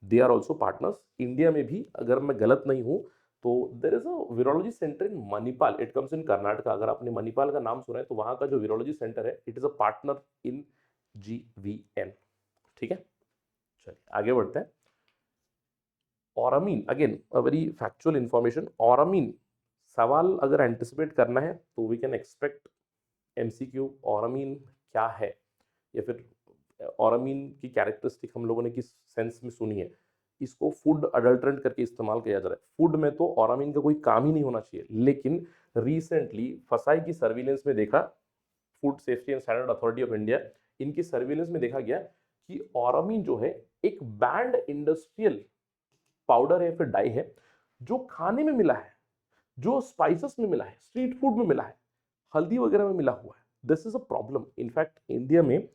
they are also partners. India में भी अगर मैं गलत नहीं हूँ तो there is a virology centre in Manipal, it comes in Karnataka. अगर आपने मणिपाल का नाम सुना है तो वहां का जो वीरोलॉजी सेंटर है it is a partner in GVN। ठीक है, चलिए आगे बढ़ते हैं। Auramine, again a very factual information. Auramine सवाल अगर एंटिसिपेट करना है तो we can expect MCQ, auramine क्या है, या फिर ऑरामीन की कैरेक्टरिस्टिक हम लोगों ने किस सेंस में सुनी है। इसको फूड अडल्ट्रेंट करके इस्तेमाल किया जा रहा है। फूड में तो ऑरामीन का कोई काम ही नहीं होना चाहिए, लेकिन रिसेंटली फसाई की सर्विलेंस में देखा, food safety and standard authority of India, इनकी सर्विलेंस में देखा गया कि ऑरामीन जो है एक बैंड इंडस्ट्रियल पाउडर है, फिर डाई है, जो खाने में मिला है, जो स्पाइसेस में मिला है, स्ट्रीट फूड में मिला है, हल्दी वगैरह में मिला हुआ है। This is a problem. In fact India में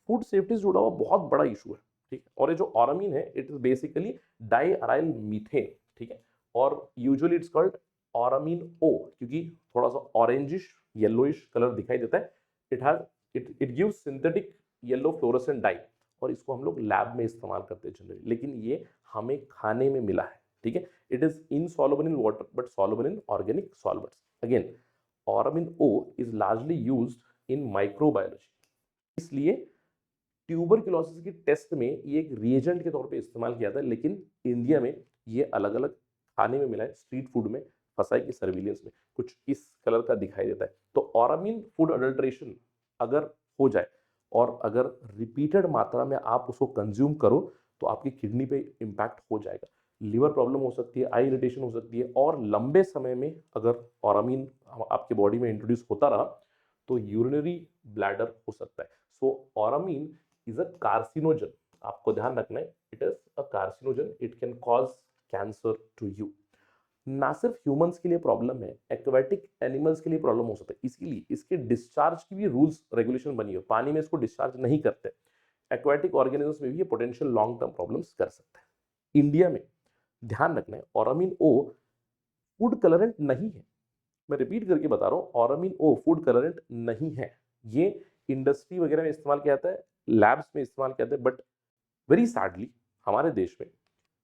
फूड सेफ्टी से जुड़ा हुआ बहुत बड़ा इशू है। ठीक है, और ये जो ऑरामीन है it is basically diarylmethane. ठीक है, और usually it's called auramine O, क्योंकि थोड़ा सा ऑरेंजिश येलोइश कलर दिखाई देता है। It gives synthetic yellow fluorescent dye, और इसको हम लोग लैब में इस्तेमाल करते हैं जनरली, लेकिन ये हमें खाने में मिला है। ठीक है, it is insoluble in water but soluble in organic solvents. Again auramine O is largely used in microbiology, इसलिए ट्यूबरक्लोसिस की टेस्ट में ये एक रिएजेंट के तौर पे इस्तेमाल किया था, लेकिन इंडिया में ये अलग अलग खाने में मिला है, स्ट्रीट फूड में, फसाई की सर्विलेंस में कुछ इस कलर का दिखाई देता है। तो ऑरामीन फूड अडल्ट्रेशन अगर हो जाए और अगर रिपीटेड मात्रा में आप उसको कंज्यूम करो तो आपकी किडनी पे इम्पैक्ट हो जाएगा, लिवर प्रॉब्लम हो सकती है, आई इरिटेशन हो सकती है, और लंबे समय में अगर ऑरामीन आपके बॉडी में इंट्रोड्यूस होता रहा तो यूरिनरी ब्लैडर हो सकता है। सो ऑरामीन इज अ कार्सिनोजन, आपको ध्यान रखना है, it is a carcinogen, it can cause cancer to you. ना सिर्फ ह्यूमंस के लिए प्रॉब्लम है, एक्वेटिक एनिमल्स के लिए प्रॉब्लम हो सकता है, इसीलिए इसके डिस्चार्ज की भी रूल्स रेगुलेशन बनी हो, पानी में इसको डिस्चार्ज नहीं करते। एक्वेटिक ऑर्गेनिजम्स में भी ये पोटेंशियल लॉन्ग टर्म प्रॉब्लम्स कर सकता है। इंडिया में ध्यान रखना है, ऑरामीन ओ फूड कलरेंट नहीं है। मैं रिपीट करके बता रहा हूँ, ऑरामीन ओ फूड कलरेंट नहीं है। ये इंडस्ट्री वगैरह में इस्तेमाल किया जाता है, लैब्स में इस्तेमाल किया जाता है, बट वेरी सैडली हमारे देश में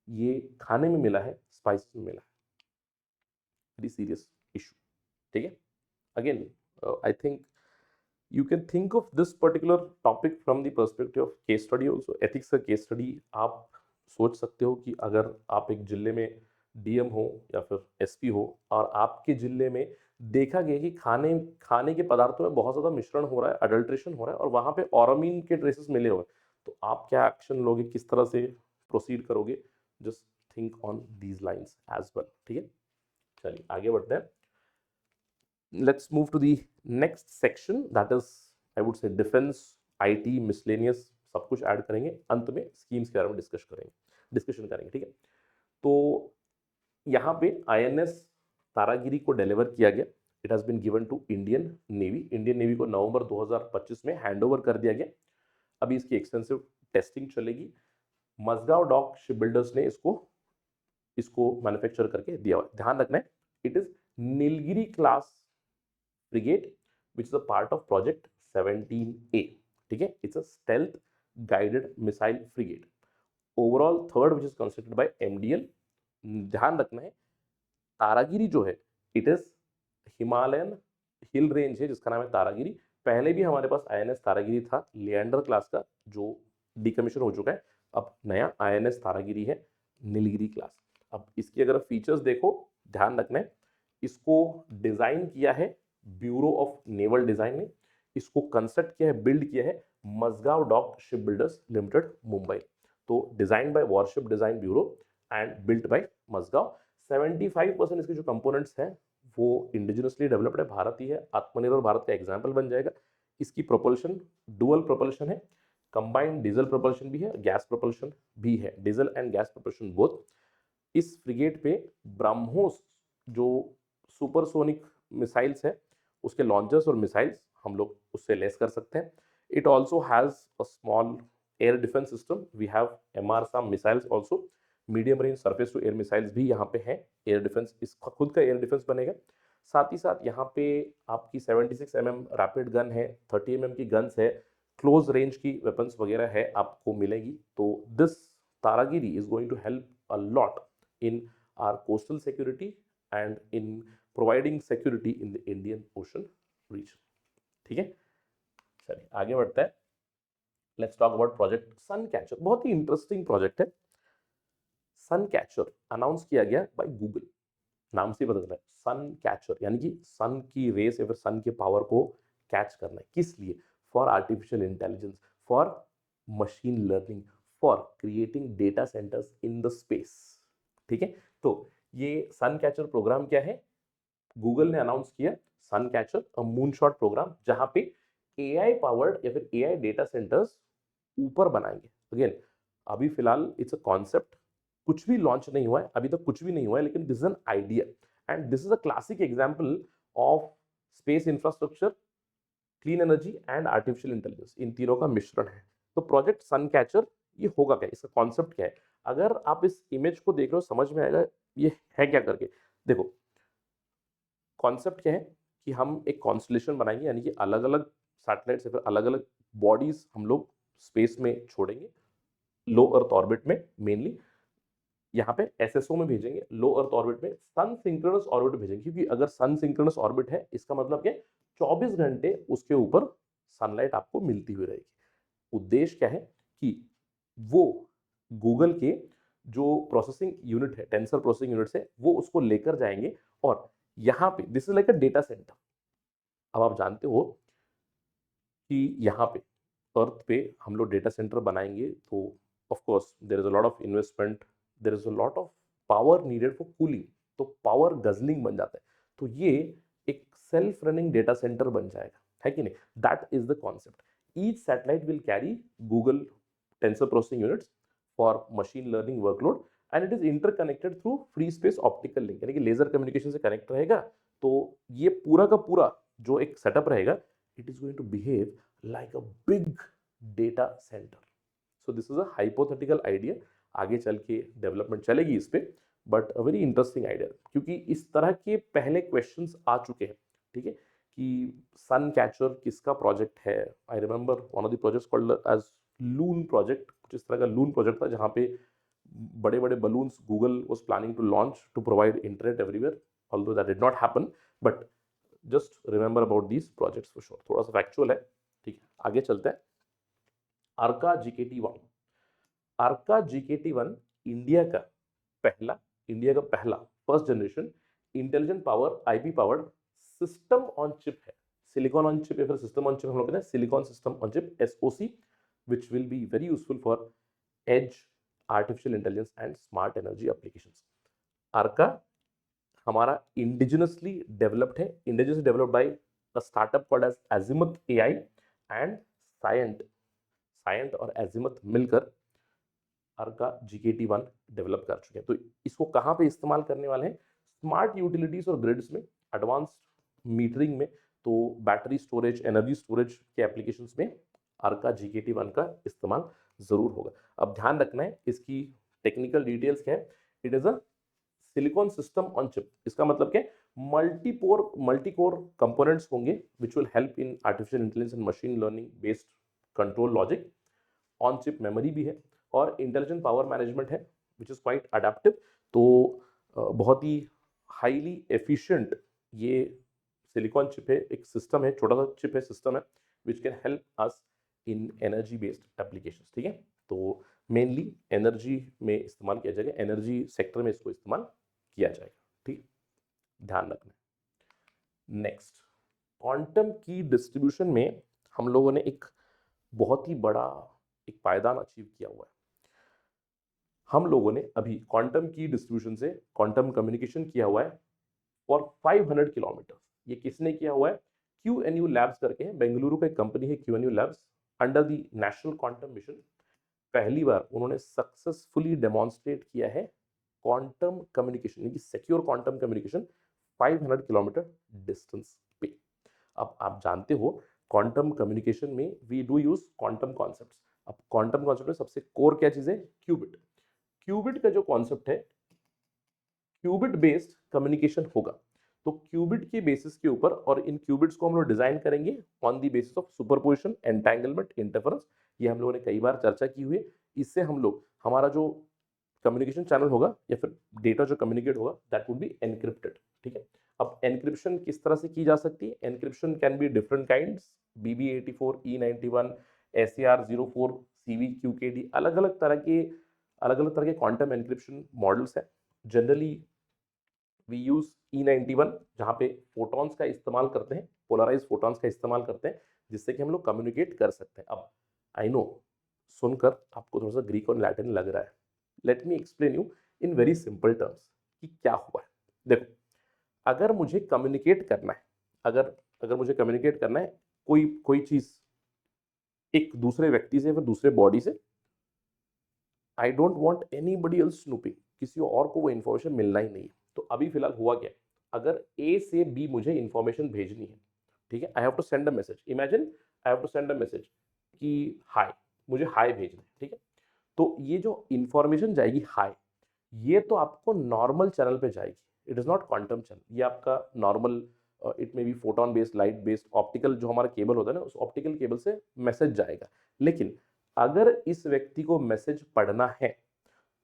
ये खाने में मिला है, स्पाइसेस में मिला है। Very serious issue. ठीक है, again I think you can think of this particular topic from the perspective of case study also। ethics का case study आप सोच सकते हो कि अगर आप एक जिले में DM हो या फिर SP हो और आपके जिले में देखा गया कि खाने के पदार्थों में बहुत ज़्यादा मिश्रण हो रहा है, अडल्ट्रेशन हो रहा है, और वहाँ पे ऑरामीन के ट्रेसेस मिले हुए, तो आप क्या एक्शन लोगे, किस तरह से प्रोसीड करोगे? Just think on these lines as well. ठीक है, चलिए आगे बढ़ते हैं। Let's move to the next section, that is I would say defense, IT, miscellaneous, सब कुछ ऐड करेंगे, अंत में स्कीम्स के बारे में डिस्कशन करेंगे। ठीक है, तो यहाँ पे INS तारागिरी को डिलीवर किया गया। It has been given to Indian navy को नवंबर 2025 में हैंडओवर कर दिया गया। अभी इसकी एक्सटेंसिव टेस्टिंग चलेगी। मजगांव डॉक शिप बिल्डर्स ने इसको मैन्युफैक्चर करके दिया हुआ। ध्यान रखना है, it is Nilgiri class frigate which is a part of project 17A। ठीक है, it's a stealth guided missile frigate, overall third which is constructed by MDL। ध्यान रखना है, तारागिरी जो है it is Himalayan hill range है जिसका नाम है तारागिरी। पहले भी हमारे पास INS तारागिरी था लिएंडर क्लास का, जो डिकमीशन हो चुका है। अब नया INS तारागिरी है नीलगिरी क्लास। अब इसकी अगर फीचर्स देखो, ध्यान रखना है, इसको डिजाइन किया है ब्यूरो ऑफ नेवल डिजाइन ने, इसको कंस्ट्रक्ट किया है, बिल्ड किया है Mazagon dock ship builders limited Mumbai. तो design by warship design bureau and built by Mazagon. 75% इसके जो कंपोनेंट्स हैं वो इंडिजिनसली डेवलप्ड है, भारतीय है, आत्मनिर्भर भारत का एग्जाम्पल बन जाएगा। इसकी प्रोपल्शन डुअल प्रोपल्शन है, कंबाइंड डीजल प्रोपल्शन भी है, गैस प्रोपल्शन भी है, diesel and gas propulsion both. इस फ्रिगेट पे ब्रह्मोस जो सुपरसोनिक मिसाइल्स है उसके लॉन्चर्स और मिसाइल्स हम लोग उससे लेस कर सकते हैं। It also has a small air defence system, we have MRSAM missiles also, medium range surface to air missiles भी यहाँ पे हैं। एयर डिफेंस, इसका खुद का एयर डिफेंस बनेगा। साथ ही साथ यहाँ पे आपकी 76 mm रैपिड गन है, 30 mm की गन्स है, क्लोज रेंज की वेपन्स वगैरह है आपको मिलेगी। तो this Taragiri is going to help a lot in our coastal security and in providing security in the Indian ocean region. ठीक है, चलिए आगे बढ़ता है। Let's talk about project sun catcher. बहुत ही इंटरेस्टिंग प्रोजेक्ट है। सन कैचर अनाउंस किया गया बाय गूगल, नाम से पता चला है सन कैचर, यानी कि सन की रेस या फिर सन के पावर को कैच करना है। किस लिए? For artificial intelligence, for machine learning, for creating data centres in the space. ठीक है, तो ये सन कैचर प्रोग्राम क्या है? गूगल ने अनाउंस किया सन कैचर, अ मूनशॉट प्रोग्राम, जहां पे एआई पावर्ड या फिर एआई डेटा सेंटर्स ऊपर बनाएंगे। अगेन अभी फिलहाल इट्स अ कॉन्सेप्ट, कुछ भी लॉन्च नहीं हुआ है, अभी तक कुछ भी नहीं हुआ है, लेकिन this is an idea and this is a classic example of space infrastructure, clean energy and artificial intelligence, इन तीनों का मिश्रण है। तो प्रोजेक्ट सन कैचर ये होगा क्या, इसका कॉन्सेप्ट क्या है? अगर आप इस इमेज को देख रहे हो समझ में आएगा ये है क्या करके। देखो कॉन्सेप्ट क्या है कि हम एक कॉन्स्टलेशन बनाएंगे, यानी कि अलग अलग सैटेलाइट्स या फिर अलग अलग बॉडीज हम लोग स्पेस में छोड़ेंगे, लो अर्थ ऑर्बिट में मेनली, यहाँ पे एसएसओ में भेजेंगे, लो अर्थ ऑर्बिट में सन सिंक्रोनस ऑर्बिट भेजेंगे, क्योंकि अगर सन सिंक्रोनस ऑर्बिट है इसका मतलब क्या, 24 घंटे उसके ऊपर सनलाइट आपको मिलती हुई रहेगी। उद्देश्य क्या है कि वो गूगल के जो प्रोसेसिंग यूनिट है, टेंसर प्रोसेसिंग यूनिट है, वो उसको लेकर जाएंगे और यहाँ पे this is like a data centre. अब आप जानते हो कि यहाँ पे अर्थ पे हम लोग डेटा सेंटर बनाएंगे तो of course there is a lot of investment, there is a lot of power needed for cooling, तो पावर गजलिंग बन जाता है। तो ये एक सेल्फ रनिंग डेटा सेंटर बन जाएगा, है कि नहीं? That is the concept. Each satellite will carry Google tensor processing units for machine learning workload and it is interconnected through free space optical link, यानी कि लेजर कम्युनिकेशन से connect रहेगा। तो ये पूरा का पूरा जो एक सेटअप रहेगा, it is going to behave like a big data center. So this is a hypothetical idea, आगे चल के डेवलपमेंट चलेगी इस पे, but a very interesting idea, क्योंकि इस तरह के पहले क्वेश्चंस आ चुके हैं। ठीक है, कि सन कैचर किसका प्रोजेक्ट है? I remember one of the projects called as Loon project, कुछ इस तरह का लून प्रोजेक्ट था, जहाँ पे बड़े बड़े balloons Google was planning to launch to provide internet everywhere, although that did not happen, but just remember about these projects for sure. थोड़ा सा फैक्चुअल है। ठीक है, आगे चलते हैं। आर्का जीकेटी-1। आर्का जीकेटी-1 इंडिया का पहला first generation intelligent power IP powered system on chip है। सिलिकॉन ऑन चिप या फिर सिस्टम ऑन चिप हम लोग कहते हैं, silicon system on chip, SOC, which will be very useful for edge artificial intelligence and smart energy applications. Arka हमारा indigenously developed है, indigenously developed by a startup called edge azimuth AI and Cyient. Cyient और azimuth मिलकर अर्का जीकेटी-1 develop कर चुके हैं। तो इसको कहाँ पे इस्तेमाल करने वाले हैं? स्मार्ट यूटिलिटीज और ग्रिड्स में, एडवांस्ड मीटरिंग में, तो बैटरी स्टोरेज, एनर्जी स्टोरेज के एप्लीकेशंस में अर्का जीकेटी-1 का इस्तेमाल जरूर होगा। अब ध्यान रखना है इसकी टेक्निकल डिटेल्स क्या है। It is a silicon system on chip, इसका मतलब क्या है? मल्टी कोर कंपोनेंट्स होंगे which will help in artificial intelligence and machine learning based control logic. On chip memory भी है और इंटेलिजेंट पावर मैनेजमेंट है विच इज क्वाइट अडेप्टिव। तो बहुत ही हाईली एफिशिएंट ये सिलिकॉन चिप है, एक सिस्टम है, छोटा सा चिप है, सिस्टम है, which can help us in energy based applications. ठीक है, तो मेनली एनर्जी में इस्तेमाल किया जाएगा, एनर्जी सेक्टर में इसको इस्तेमाल किया जाएगा। ठीक, ध्यान रखना। नेक्स्ट, क्वांटम की डिस्ट्रीब्यूशन में हम लोगों ने एक बहुत ही बड़ा एक पायदान अचीव किया हुआ है। हम लोगों ने अभी क्वांटम की डिस्ट्रीब्यूशन से क्वांटम कम्युनिकेशन किया हुआ है फॉर 500 किलोमीटर। ये किसने किया हुआ है? क्यूएनयू लैब्स करके है, बेंगलुरु का एक कंपनी है QNU labs, under the national quantum mission. पहली बार उन्होंने सक्सेसफुली डेमोन्स्ट्रेट किया है क्वांटम कम्युनिकेशन, यानी secure quantum communication 500 kilometre distance पे। अब आप जानते हो क्वांटम कम्युनिकेशन में we do use quantum concepts. अब क्वांटम कॉन्सेप्ट में सबसे कोर क्या चीज है? क्यूबिट। क्यूबिट का जो कॉन्सेप्ट है, क्यूबिट बेस्ड कम्युनिकेशन होगा। तो क्यूबिट के बेसिस के ऊपर, और इन क्यूबिट्स को हम लोग डिजाइन करेंगे on the basis of superposition, entanglement, interference. ये हम लोगों ने कई बार चर्चा की हुई है। इससे हम लोग हमारा जो कम्युनिकेशन चैनल होगा या फिर डेटा जो कम्युनिकेट होगा दैट वुड बी एनक्रिप्टेड। ठीक है, अब एनक्रिप्शन किस तरह से की जा सकती है? Encryption can be different kinds, BB84, E91, SAR04, CVQKD, अलग अलग तरह के क्वांटम एनक्रिप्शन मॉडल्स हैं। जनरली वी यूज E91, जहाँ पे फोटॉन्स का इस्तेमाल करते हैं, पोलराइज फोटॉन्स का इस्तेमाल करते हैं, जिससे कि हम लोग कम्युनिकेट कर सकते हैं। अब आई नो सुनकर आपको थोड़ा सा ग्रीक और लैटिन लग रहा है, let me explain you in very simple terms कि क्या हुआ है। देखो, अगर मुझे कम्युनिकेट करना है, अगर मुझे कम्युनिकेट करना है कोई कोई चीज एक दूसरे व्यक्ति से, फिर दूसरे बॉडी से, I don't want any buddy else snooping, किसी और को वो इन्फॉर्मेशन मिलना ही नहीं है। तो अभी फिलहाल हुआ क्या, अगर ए से बी मुझे इन्फॉर्मेशन भेजनी है, ठीक है, I have to send a message, imagine I have to send a message कि हाय, मुझे हाय भेजना है। ठीक है, तो ये जो इंफॉर्मेशन जाएगी हाय, ये तो आपको नॉर्मल चैनल पे जाएगी, it is not quantum channel, ये आपका normal, it may be photon based, light based, optical जो हमारा केबल होता है ना, उस ऑप्टिकल केबल से मैसेज जाएगा। लेकिन अगर इस व्यक्ति को मैसेज पढ़ना है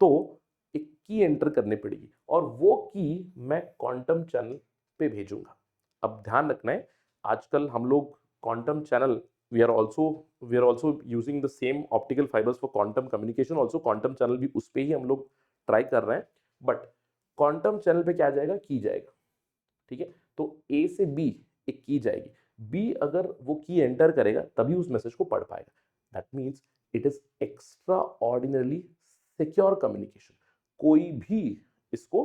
तो एक की एंटर करनी पड़ेगी, और वो की मैं क्वांटम चैनल पे भेजूंगा। अब ध्यान रखना है, आजकल हम लोग quantum channel, we are also using the same optical fibres for quantum communication also, quantum channel भी उस पर ही हम लोग ट्राई कर रहे हैं। बट क्वांटम चैनल पे क्या जाएगा, की जाएगा। ठीक है, तो ए से बी एक की जाएगी, बी अगर वो की एंटर करेगा तभी उस मैसेज को पढ़ पाएगा। That means it is extra ordinarily secure communication. कोई भी इसको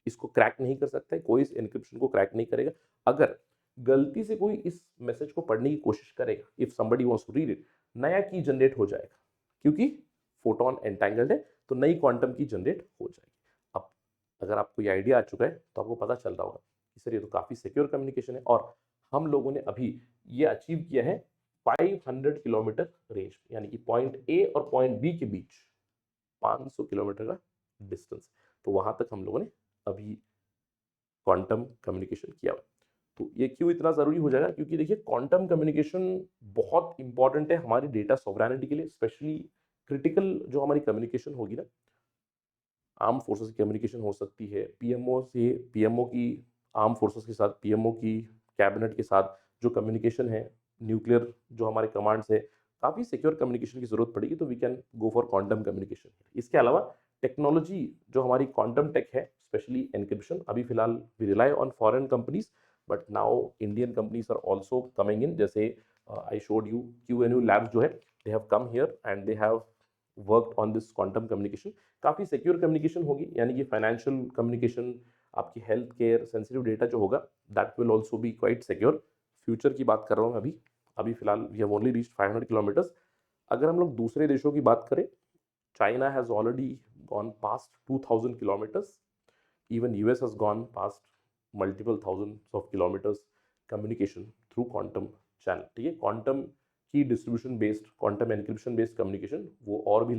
इसको क्रैक नहीं कर सकता है, कोई इस एन्क्रिप्शन को क्रैक नहीं करेगा। अगर गलती से कोई इस मैसेज को पढ़ने की कोशिश करेगा, if somebody wants to read it, नया की जनरेट हो जाएगा, क्योंकि फोटोन एंटैंगल्ड है, तो नई क्वांटम की जनरेट हो जाएगी। अब अगर आपको ये आइडिया आ चुका है तो आपको पता चल रहा होगा कि सर ये तो काफी सिक्योर कम्युनिकेशन है, और हम लोगों ने अभी ये अचीव किया है 500 किलोमीटर रेंज, यानी कि पॉइंट ए और पॉइंट बी के बीच 500 किलोमीटर का डिस्टेंस, तो वहां तक हम लोगों ने अभी क्वांटम कम्युनिकेशन किया। तो ये क्यों इतना जरूरी हो जाएगा, क्योंकि देखिए क्वांटम कम्युनिकेशन बहुत इंपॉर्टेंट है हमारी डेटा सॉवरेनिटी के लिए, स्पेशली क्रिटिकल जो हमारी कम्युनिकेशन होगी ना, आर्म फोर्सेस की कम्युनिकेशन हो सकती है, पीएमओ से पीएमओ की आर्म फोर्सेस के साथ, पीएमओ की कैबिनेट के साथ जो कम्युनिकेशन है, न्यूक्लियर जो हमारे कमांड्स है, काफ़ी सिक्योर कम्युनिकेशन की जरूरत पड़ेगी, तो we can go for quantum communication. इसके अलावा टेक्नोलॉजी जो हमारी क्वांटम टेक है, स्पेशली एनक्रिप्शन, अभी फिलहाल we rely on foreign companies, but now Indian companies are also coming in. जैसे I showed you QNU labs जो है, they have come here and they have worked on this quantum communication. काफ़ी secure communication होगी, यानी कि financial communication, आपकी health care sensitive data जो होगा that will also be quite secure. Future की बात कर रहा हूँ अभी, अभी फिलहाल we have only reached 500 kilometres. अगर हम लोग दूसरे देशों की बात करें, China has already gone past 2000 kilometres, even US has gone past multiple thousands of kilometres communication through quantum channel. ठीक है, quantum key distribution based, quantum encryption based communication वो और भी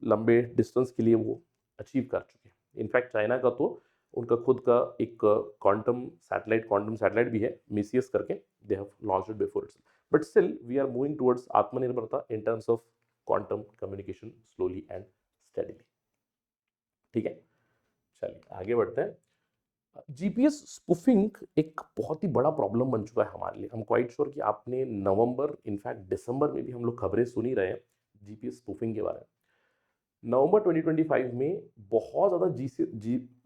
लंबे डिस्टेंस के लिए वो अचीव कर चुके हैं। इनफैक्ट चाइना का तो उनका खुद का एक क्वांटम सैटेलाइट भी है, मिसियस करके, they have launched it before it's, but still we are moving towards आत्मनिर्भरता in terms of quantum communication slowly and steadily. ठीक है, चलिए आगे बढ़ते हैं। जीपीएस स्पूफिंग एक बहुत ही बड़ा प्रॉब्लम बन चुका है हमारे लिए। हम क्वाइट श्योर कि आपने नवंबर, इनफैक्ट दिसंबर में भी हम लोग खबरें सुन ही रहे हैं जीपीएस स्पूफिंग के बारे में। नवंबर 2025 में बहुत ज़्यादा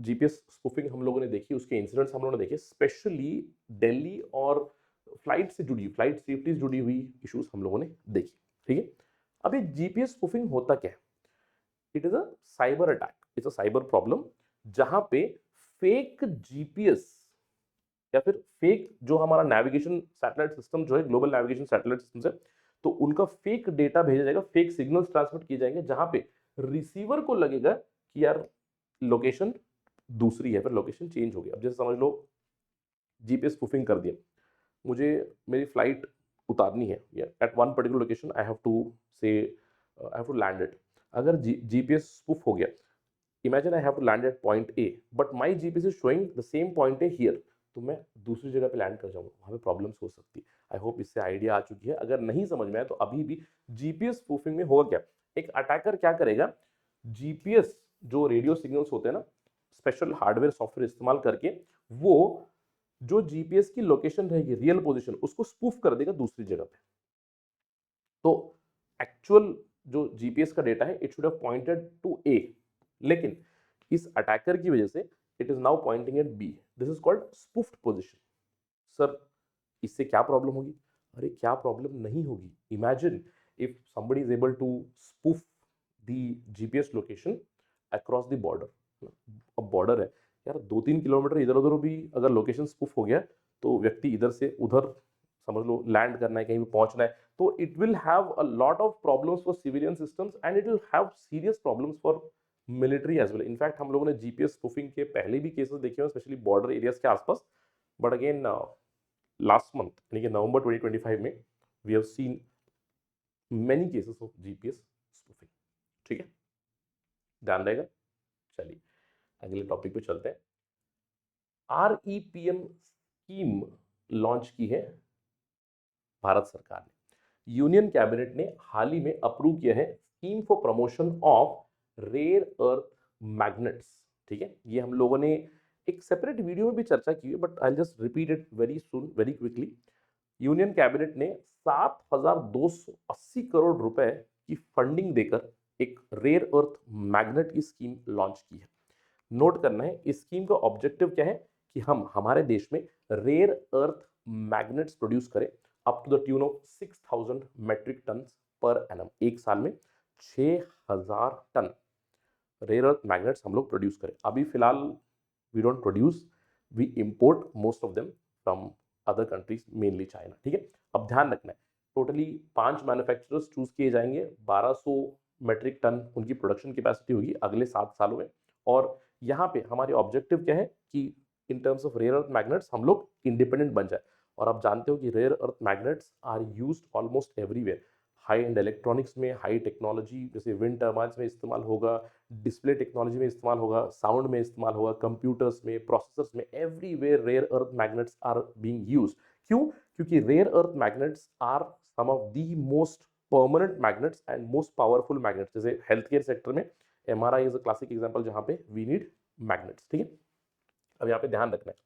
जीपीएस स्पूफिंग हम लोगों ने देखी, उसके इंसिडेंट्स हम लोगों ने देखे, स्पेशली दिल्ली और फ्लाइट सेफ्टी से जुड़ी हुई इश्यूज हम लोगों ने देखी। ठीक है, अब ये जीपीएस स्पूफिंग होता क्या है? It is a cyber attack, it's a cyber problem, जहां पे फेक जीपीएस या फिर फेक जो हमारा नेविगेशन सैटेलाइट सिस्टम जो है, ग्लोबल नेविगेशन सैटेलाइट सिस्टम है, तो उनका फेक डेटा भेजा जाएगा, फेक सिग्नल्स ट्रांसमिट किए जाएंगे, जहां पे रिसीवर को लगेगा कि यार लोकेशन दूसरी है, फिर लोकेशन चेंज हो गया। अब जैसे समझ लो जीपीएस स्पूफिंग कर दिया, मुझे मेरी फ्लाइट उतारनी है at one particular location, I have to land it. अगर जीपीएस स्पूफ हो गया, imagine I have to land at point A but my GPS is showing the same point A here, तो मैं दूसरी जगह पे लैंड कर जाऊंगा, वहां पे प्रॉब्लम्स हो सकती है। आई होप इससे आइडिया आ चुकी है। अगर नहीं समझ में आया तो अभी भी जीपीएस स्पूफिंग में होगा क्या, एक अटैकर क्या करेगा, जीपीएस जो रेडियो सिग्नल्स होते हैं ना, स्पेशल हार्डवेयर सॉफ्टवेयर इस्तेमाल करके वो जो जीपीएस की लोकेशन रहेगी, रियल पोजीशन, उसको स्पूफ कर देगा दूसरी जगह पे। तो एक्चुअल जो जीपीएस का डेटा है it should have pointed to A, लेकिन इस अटैकर की वजह से it is now pointing at B. This is called spoofed position. Sir इससे क्या प्रॉब्लम होगी? अरे क्या प्रॉब्लम नहीं होगी। Imagine if somebody is able to spoof the GPS location across the border। अब बॉर्डर है यार, 2-3 किलोमीटर इधर उधर भी अगर लोकेशन स्पूफ हो गया तो व्यक्ति इधर से उधर समझ लो लैंड करना है, कहीं भी पहुंचना है, तो it will have a lot of problems for civilian systems and it will have serious problems for military as well. In fact हम लोगों ने जीपीएस स्पूफिंग के पहले भी केसेस देखे हैं, स्पेशली बॉर्डर एरियाज के आसपास। बट अगेन लास्ट मंथ यानी कि नवंबर 2025 में we have seen many cases of GPS spoofing. ठीक है, ध्यान रहेगा। चलिए अगले टॉपिक पे चलते हैं। आरईपीएम स्कीम लॉन्च की है भारत सरकार ने। यूनियन कैबिनेट ने हाल ही में अप्रूव किया है scheme for promotion of rare earth magnets. ठीक है, ये हम लोगों ने एक सेपरेट वीडियो में भी चर्चा की है, but I just repeat it very soon very quickly. Union cabinet ने 7,280 करोड़ रुपए की फंडिंग देकर एक रेयर अर्थ मैग्नेट की स्कीम लॉन्च की है। नोट करना है इस स्कीम का ऑब्जेक्टिव क्या है कि हम हमारे देश में रेयर अर्थ मैग्नेट्स प्रोड्यूस करें up to the tune of 6,000 metric tonne per annum. एक साल में 6,000 टन रेयर अर्थ मैग्नेट्स हम लोग प्रोड्यूस करें। अभी फिलहाल we don't produce, we import most of them from other countries, mainly China. ठीक है, अब ध्यान रखना है टोटली 5 मैन्युफैक्चरर्स चूज किए जाएंगे, 1200 मेट्रिक टन उनकी प्रोडक्शन कैपेसिटी होगी अगले 7 सालों में। और यहाँ पे हमारे ऑब्जेक्टिव क्या है कि in terms of rare earth magnets हम लोग इंडिपेंडेंट बन जाए। और आप जानते हो कि rare earth magnets are used almost everywhere. High end electronics में, हाई टेक्नोलॉजी जैसे विंड टर्बाइन्स में इस्तेमाल होगा, डिस्प्ले टेक्नोलॉजी में इस्तेमाल होगा, साउंड में इस्तेमाल होगा, कंप्यूटर्स में, प्रोसेसर्स में, everywhere rare earth magnets are being used. क्यों? क्योंकि rare earth magnets are some of the most permanent magnets and most powerful magnets. जैसे हेल्थ केयर सेक्टर में MRI is a classic example जहां पे we need magnets. ठीक है, अब यहाँ पे ध्यान रखना है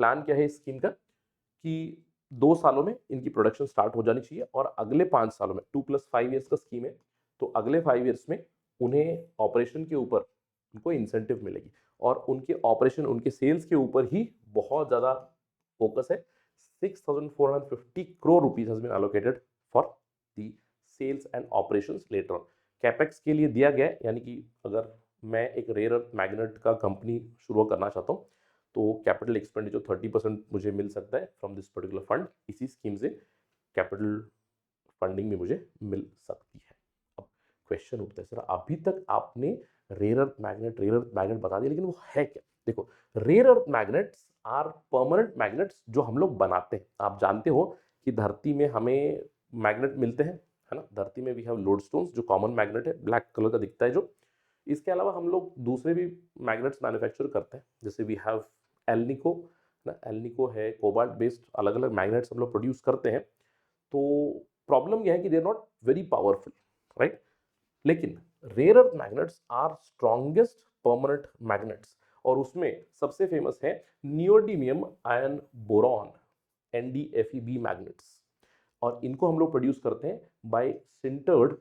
प्लान क्या है इस स्कीम का कि 2 सालों में इनकी प्रोडक्शन स्टार्ट हो जानी चाहिए और अगले 5 सालों में 2+5 ईयर्स का स्कीम है, तो अगले 5 ईयर्स में उन्हें ऑपरेशन के ऊपर उनको इंसेंटिव मिलेगी और उनके ऑपरेशन, उनके सेल्स के ऊपर ही बहुत ज़्यादा फोकस है। 6,450 crore rupees has been allocated for the sales and operations later on। Capex के लिए दिया गया है, यानी कि अगर मैं एक रेयर अर्थ मैग्नेट का कंपनी शुरू करना चाहता हूँ तो कैपिटल एक्सपेंडिचर 30% मुझे मिल सकता है फ्रॉम दिस पर्टिकुलर फंड। इसी स्कीम से कैपिटल फंडिंग भी मुझे मिल सकती है। अब क्वेश्चन उठता है, सर अभी तक आपने रेयर अर्थ मैग्नेट बता दिया, लेकिन वो है क्या? देखो, rare earth magnets are permanent magnets जो हम लोग बनाते हैं। आप जानते हो कि धरती में हमें मैग्नेट मिलते हैं, है ना। धरती में वी हैव लोडस्टोन्स जो कॉमन मैग्नेट है, ब्लैक कलर का दिखता है जो। इसके अलावा हम लोग दूसरे भी मैग्नेट्स मैन्युफैक्चर करते हैं, जैसे वी हैव एल्निको ना, एल्निको है, कोबाल्ट बेस्ड अलग अलग मैग्नेट्स हम लोग प्रोड्यूस करते हैं। तो प्रॉब्लम यह है कि they are not very powerful, right. लेकिन rare earth magnets are strongest permanent magnets और उसमें सबसे फेमस है neodymium iron boron, NdFeB magnets. और इनको हम लोग प्रोड्यूस करते हैं by sintered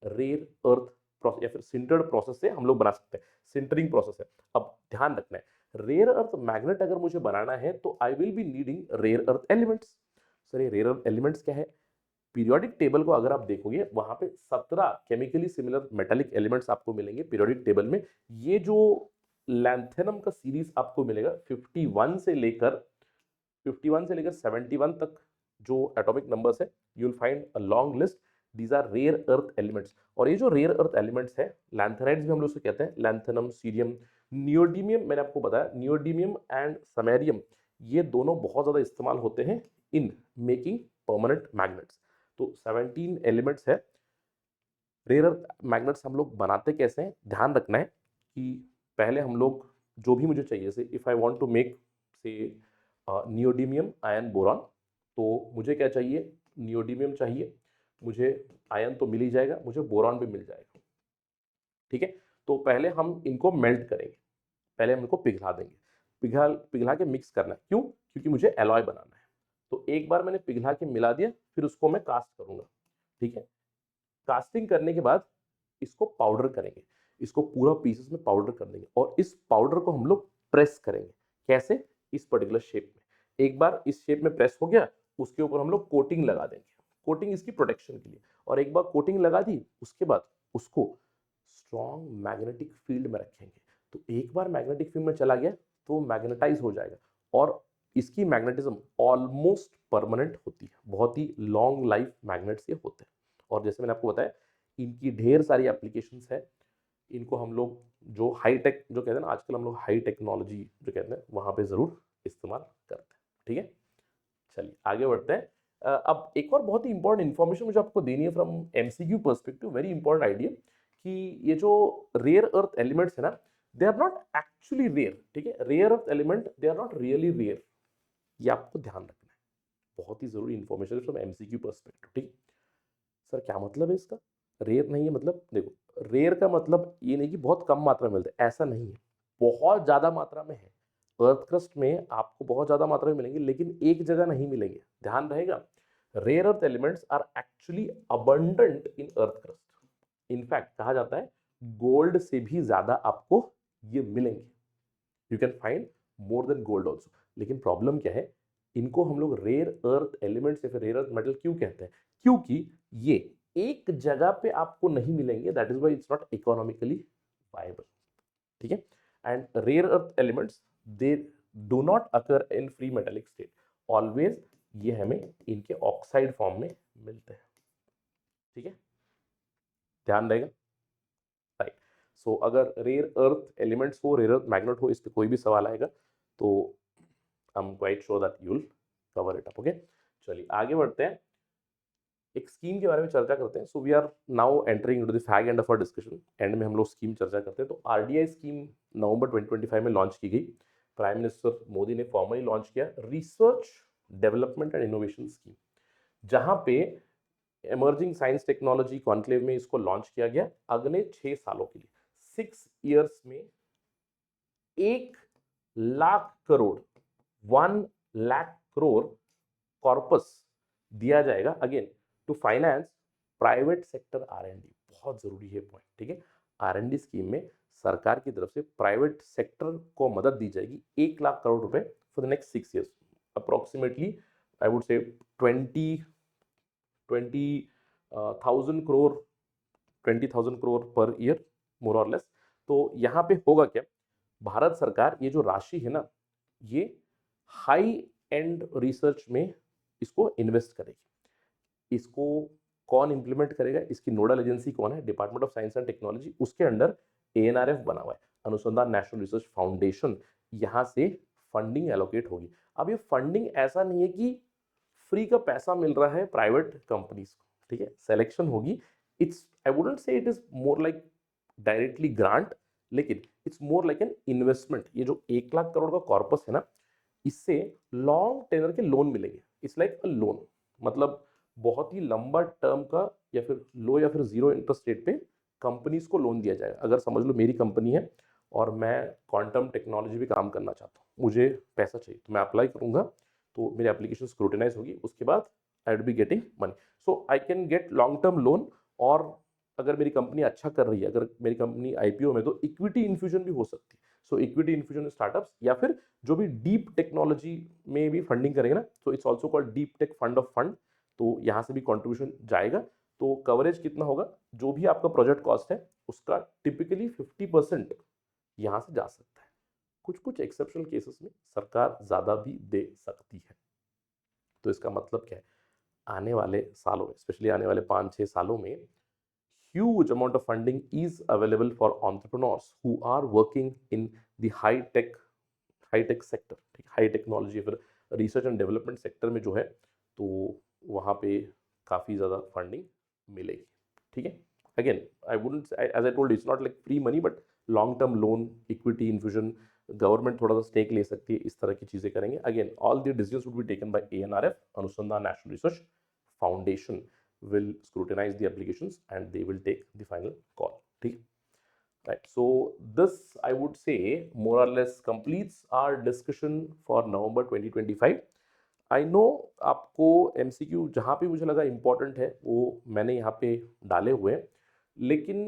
rare earth process या फिर सिंटर्ड प्रोसेस से हम लोग बना सकते हैं। सिंटरिंग प्रोसेस है। अब ध्यान रखना है, रेयर अर्थ मैग्नेट अगर मुझे बनाना है तो I will be needing rare earth elements. Sir ये रेयर अर्थ एलिमेंट्स क्या है? पीरियोडिक टेबल को अगर आप देखोगे वहां पे 17 केमिकली सिमिलर मेटालिक एलिमेंट्स आपको मिलेंगे पीरियोडिक टेबल में। ये जो लैंथेनम का सीरीज आपको मिलेगा 51 से लेकर 71 तक जो एटॉमिक नंबर्स है, you will find a long list. These are rare earth elements. और ये जो रेयर अर्थ एलिमेंट्स है, लैंथेनाइड्स भी हम लोग उसे कहते हैं, लैंथेनम, सीरियम, नियोडिमियम, मैंने आपको बताया नियोडिमियम एंड समैरियम, ये दोनों बहुत ज्यादा इस्तेमाल होते हैं इन मेकिंग परमानेंट मैग्नेट्स। तो 17 एलिमेंट्स है। रेयर अर्थ मैग्नेट्स हम लोग बनाते कैसे हैं, ध्यान रखना है। कि पहले हम लोग जो भी मुझे चाहिए, say if I want to make say neodymium iron boron, तो मुझे क्या चाहिए, नियोडिमियम चाहिए, मुझे आयन तो मिल ही जाएगा, मुझे बोरॉन भी मिल जाएगा। ठीक है, तो पहले हम इनको मेल्ट करेंगे, पहले हम इनको पिघला देंगे, पिघला के मिक्स करना है। क्यों? क्योंकि मुझे एलॉय बनाना है। तो एक बार मैंने पिघला के मिला दिया, फिर उसको मैं कास्ट करूंगा। ठीक है, कास्टिंग करने के बाद इसको पाउडर करेंगे, इसको पूरा पीसेस में पाउडर कर देंगे और इस पाउडर को हम लोग प्रेस करेंगे। कैसे? इस पर्टिकुलर शेप में। एक बार इस शेप में प्रेस हो गया, उसके ऊपर हम लोग कोटिंग लगा देंगे, कोटिंग इसकी प्रोटेक्शन के लिए। और एक बार कोटिंग लगा दी, उसके बाद उसको स्ट्रॉन्ग मैग्नेटिक फील्ड में रखेंगे। तो एक बार मैग्नेटिक फील्ड में चला गया तो मैग्नेटाइज हो जाएगा और इसकी मैग्नेटिज्म ऑलमोस्ट परमानेंट होती है, बहुत ही लॉन्ग लाइफ मैग्नेट्स ये होते हैं। और जैसे मैंने आपको बताया, इनकी ढेर सारी एप्लीकेशंस है। इनको हम लोग जो हाई टेक जो कहते हैं ना, आजकल हम लोग हाई टेक्नोलॉजी जो कहते हैं, वहां पे जरूर इस्तेमाल करते हैं। ठीक है, चलिए आगे बढ़ते हैं। अब एक और बहुत ही इंपॉर्टेंट इन्फॉर्मेशन मुझे आपको देनी है from MCQ perspective, very important idea, कि ये जो रेयर अर्थ एलिमेंट्स है ना, they are not actually rare. ठीक है, rare earth element they are not really rare, ये आपको ध्यान रखना है। बहुत ही जरूरी इन्फॉर्मेशन है फ्रॉम एमसीक्यू पर्सपेक्टिव। ठीक है सर, क्या मतलब है इसका? रेयर नहीं है मतलब, देखो, रेयर का मतलब ये नहीं कि बहुत कम मात्रा में मिलते हैं, ऐसा नहीं है, बहुत ज्यादा मात्रा में है। अर्थ क्रस्ट में आपको बहुत ज्यादा मात्रा में मिलेंगे, लेकिन एक जगह नहीं मिलेंगे, ध्यान रहेगा। Rare earth elements are actually abundant in earth crust. In fact कहा जाता है गोल्ड से भी ज्यादा आपको ये मिलेंगे, you can find more than gold also. लेकिन प्रॉब्लम क्या है, इनको हम लोग रेयर अर्थ एलिमेंट्स या फिर रेयर अर्थ मेटल क्यों कहते हैं? क्योंकि ये एक जगह पे आपको नहीं मिलेंगे, that is why it's not economically viable. ठीक है, and rare earth elements they do not occur in free metallic state, always ये हमें इनके ऑक्साइड फॉर्म में मिलते हैं। ठीक है, ध्यान रहेगा। राइट, सो अगर रेयर अर्थ एलिमेंट्स हो, रेयर अर्थ मैग्नेट हो, इस पर कोई भी सवाल आएगा तो आई am quite sure that you will cover it up. Okay, चलिए आगे बढ़ते हैं, एक स्कीम के बारे में चर्चा करते हैं। So we are now entering into the fag end of our discussion. End में हम लोग स्कीम चर्चा करते हैं। तो आरडीआई स्कीम नवंबर 2025 में लॉन्च की गई। प्राइम मिनिस्टर मोदी ने फॉर्मली लॉन्च किया research development and innovation scheme, जहां पे इमर्जिंग साइंस टेक्नोलॉजी कॉन्क्लेव में इसको लॉन्च किया गया अगले 6 सालों के लिए। 6 ईयर्स में 1 लाख करोड़, 1 लाख करोड़ कॉर्पस दिया जाएगा again to finance private sector R and D. बहुत जरूरी है पॉइंट। ठीक है, आर&डी स्कीम में सरकार की तरफ से प्राइवेट सेक्टर को मदद दी जाएगी 1 लाख करोड़ रुपए for the next 6 years, approximately I would से 20,000 करोड़, 20,000 करोड़ पर ईयर, मोर और लेस। तो यहाँ पे होगा क्या, भारत सरकार ये जो राशि है ना, ये हाई एंड रिसर्च में इसको इन्वेस्ट करेगी। इसको कौन इंप्लीमेंट करेगा, इसकी नोडल एजेंसी कौन है? Department of science and technology, उसके अंडर एएनआरएफ बना हुआ है, अनुसंधान नेशनल रिसर्च फाउंडेशन। यहां से फंडिंग एलोकेट होगी। अब ये फंडिंग ऐसा नहीं है कि फ्री का पैसा मिल रहा है प्राइवेट कंपनीज को। ठीक है, सिलेक्शन होगी। It's, I wouldn't say it is more like directly grant, लेकिन it's more like an investment. ये जो 1 लाख करोड़ का कॉर्पस है ना, इससे लॉन्ग टेनर के लोन मिलेंगे। इट्स लाइक अ लोन, मतलब बहुत ही लंबा टर्म का, या फिर लो या फिर जीरो इंटरेस्ट रेट पे कंपनीज को लोन दिया जाएगा। अगर समझ लो मेरी कंपनी है और मैं क्वांटम टेक्नोलॉजी भी काम करना चाहता हूँ, मुझे पैसा चाहिए, तो मैं अप्लाई करूंगा, तो मेरी एप्लीकेशन स्क्रूटिनाइज होगी, उसके बाद आई will be getting money. So I can get long term loan. और अगर मेरी कंपनी अच्छा कर रही है, अगर मेरी कंपनी आईपीओ में, तो इक्विटी इन्फ्यूजन भी हो सकती है। सो इक्विटी इन्फ्यूजन स्टार्टअप्स, या फिर जो भी डीप टेक्नोलॉजी में भी फंडिंग करेंगे ना, तो it's also called deep tech fund of fund. तो यहाँ से भी कॉन्ट्रीब्यूशन जाएगा। तो कवरेज कितना होगा, जो भी आपका प्रोजेक्ट कॉस्ट है उसका टिपिकली 50% यहाँ से जा सकता है। कुछ कुछ एक्सेप्शनल केसेस में सरकार ज्यादा भी दे सकती है। तो इसका मतलब क्या है, आने वाले सालों में, स्पेशली आने वाले 5-6 सालों में, huge amount of funding is available for entrepreneurs who are working in the high tech sector, ठीक, हाई टेक्नोलॉजी फिर रिसर्च एंड डेवलपमेंट सेक्टर में जो है, तो वहाँ पे काफ़ी ज़्यादा फंडिंग मिलेगी। ठीक है, again I wouldn't, as I told, it's not like free money, but long term loan, equity infusion, government थोड़ा सा स्टेक ले सकती है, इस तरह की चीजें करेंगे. Again all the decisions would be taken by ANRF, अनुसंधान national research foundation will scrutinize the applications and they will take the final call. ठीक, right? So this, I would say, more or less completes our discussion for November 2025. I know आपको MCQ जहाँ पे मुझे लगा important है वो मैंने यहाँ पे डाले हुए हैं, लेकिन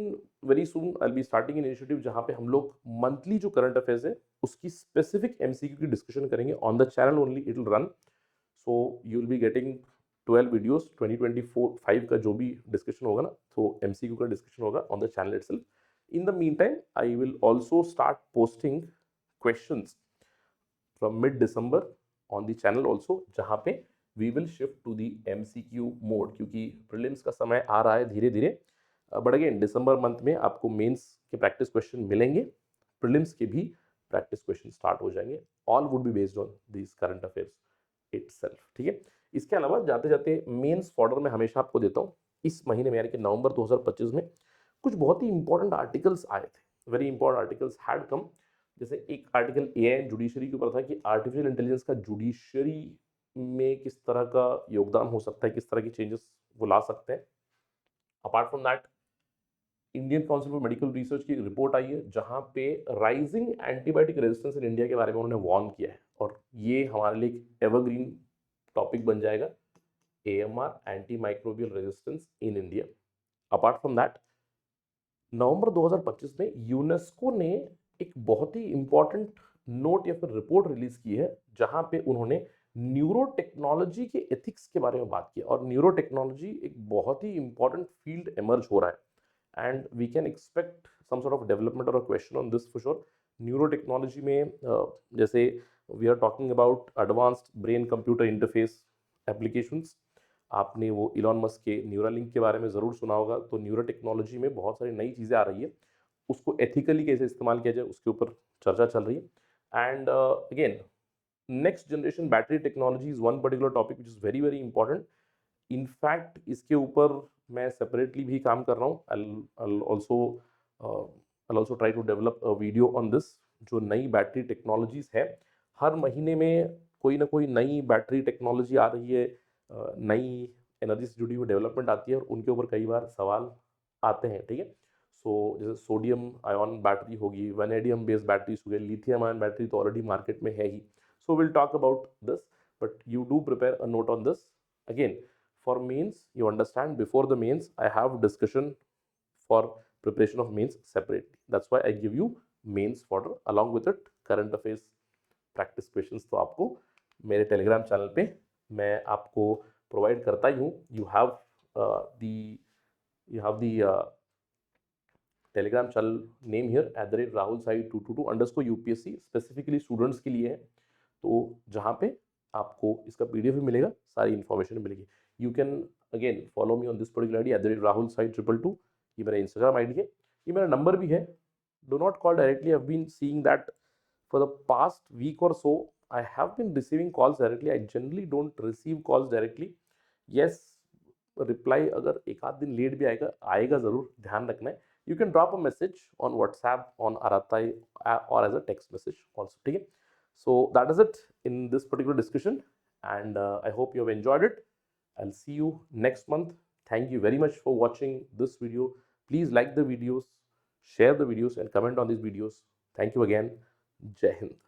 very soon I will be starting in initiative जहाँ पे हम लोग मंथली जो करंट अफेयर्स है उसकी स्पेसिफिक MCQ की डिस्कशन करेंगे on the channel only, it will run. So you will be getting 12 videos. 2024-5 का जो भी डिस्कशन होगा ना, तो MCQ का डिस्कशन होगा on the channel itself. In the meantime I will also start posting questions from mid December on the channel also, जहाँ पे we will shift to the MCQ mode, क्योंकि prelims का समय आ रहा है धीरे धीरे. बट अगेन दिसंबर मंथ में आपको मेंस के प्रैक्टिस क्वेश्चन मिलेंगे, प्रीलिम्स के भी प्रैक्टिस क्वेश्चन स्टार्ट हो जाएंगे. All would be based on this current affairs itself. ठीक है, इसके अलावा जाते जाते मेंस फॉर्डर में हमेशा आपको देता हूँ. इस महीने में यानी कि नवंबर 2025 में कुछ बहुत ही इंपॉर्टेंट आर्टिकल्स आए थे, very important articles had come. जैसे एक आर्टिकल AI जुडिशरी के ऊपर था कि आर्टिफिशियल इंटेलिजेंस का जुडिशरी में किस तरह का योगदान हो सकता है, किस तरह की चेंजेस वो ला सकते हैं. Apart from that Indian council for medical research की रिपोर्ट आई है जहां पे rising antibiotic resistance in India के बारे में उन्होंने वार्न किया है, और ये हमारे लिए एक एवरग्रीन टॉपिक बन जाएगा, AMR, anti microbial resistance in India. Apart from that November 2025 में यूनेस्को ने एक बहुत ही इंपॉर्टेंट नोट या फिर रिपोर्ट रिलीज की है जहां पे उन्होंने न्यूरो टेक्नोलॉजी के एथिक्स के बारे में बात की. और न्यूरो टेक्नोलॉजी एक बहुत ही इंपॉर्टेंट फील्ड एमर्ज हो रहा है, and we can expect some sort of development or a question on this for sure. Neurotechnology में जैसे we are talking about advanced brain computer interface applications. आपने वो इलॉन मस्क के न्यूरालिंक के बारे में ज़रूर सुना होगा. तो न्यूरोटेक्नोलॉजी में बहुत सारी नई चीज़ें आ रही है, उसको एथिकली कैसे इस्तेमाल किया जाए उसके ऊपर चर्चा चल रही है. And again next generation battery technology is one particular topic which is very very important. In fact इसके ऊपर मैं सेपरेटली भी काम कर रहा हूँ. I'll also try to develop a video on this. जो नई बैटरी टेक्नोलॉजीज है, हर महीने में कोई ना कोई नई बैटरी टेक्नोलॉजी आ रही है, नई एनर्जी से जुड़ी हुई डेवलपमेंट आती है और उनके ऊपर कई बार सवाल आते हैं. ठीक है, सो जैसे सोडियम आयन बैटरी होगी, वैनेडियम बेस्ड बैटरीज हो गई, लिथियम आयन बैटरी तो ऑलरेडी मार्केट में है ही. So will talk about this, but you do prepare a note on this. Again for mains, you understand, before the mains I have discussion for preparation of mains separately. That's why I give you mains fodder along with it current affairs practice questions. तो आपको मेरे Telegram channel पे मैं आपको provide करता ही हूँ. You have the Telegram channel name here @rahulsai222_UPSC specifically students के लिए है. तो जहाँ पे आपको इसका PDF भी मिलेगा, सारी इन्फॉर्मेशन मिलेगी. You can again follow me on this particular ID @rahulsai222. ये मेरा Instagram ID है, ये मेरा नंबर भी है. Do not call directly. I've been seeing that for the past week or so I have been receiving calls directly. I generally don't receive calls directly. Yes, reply अगर एक आध दिन late भी आएगा ज़रूर, ध्यान रखना है. You can drop a message on WhatsApp, on Aratai, or as a text message also. ठीक है, so that is it in this particular discussion, and I hope you have enjoyed it. I'll see you next month. Thank you very much for watching this video. Please like the videos, share the videos and comment on these videos. Thank you again. Jai Hind.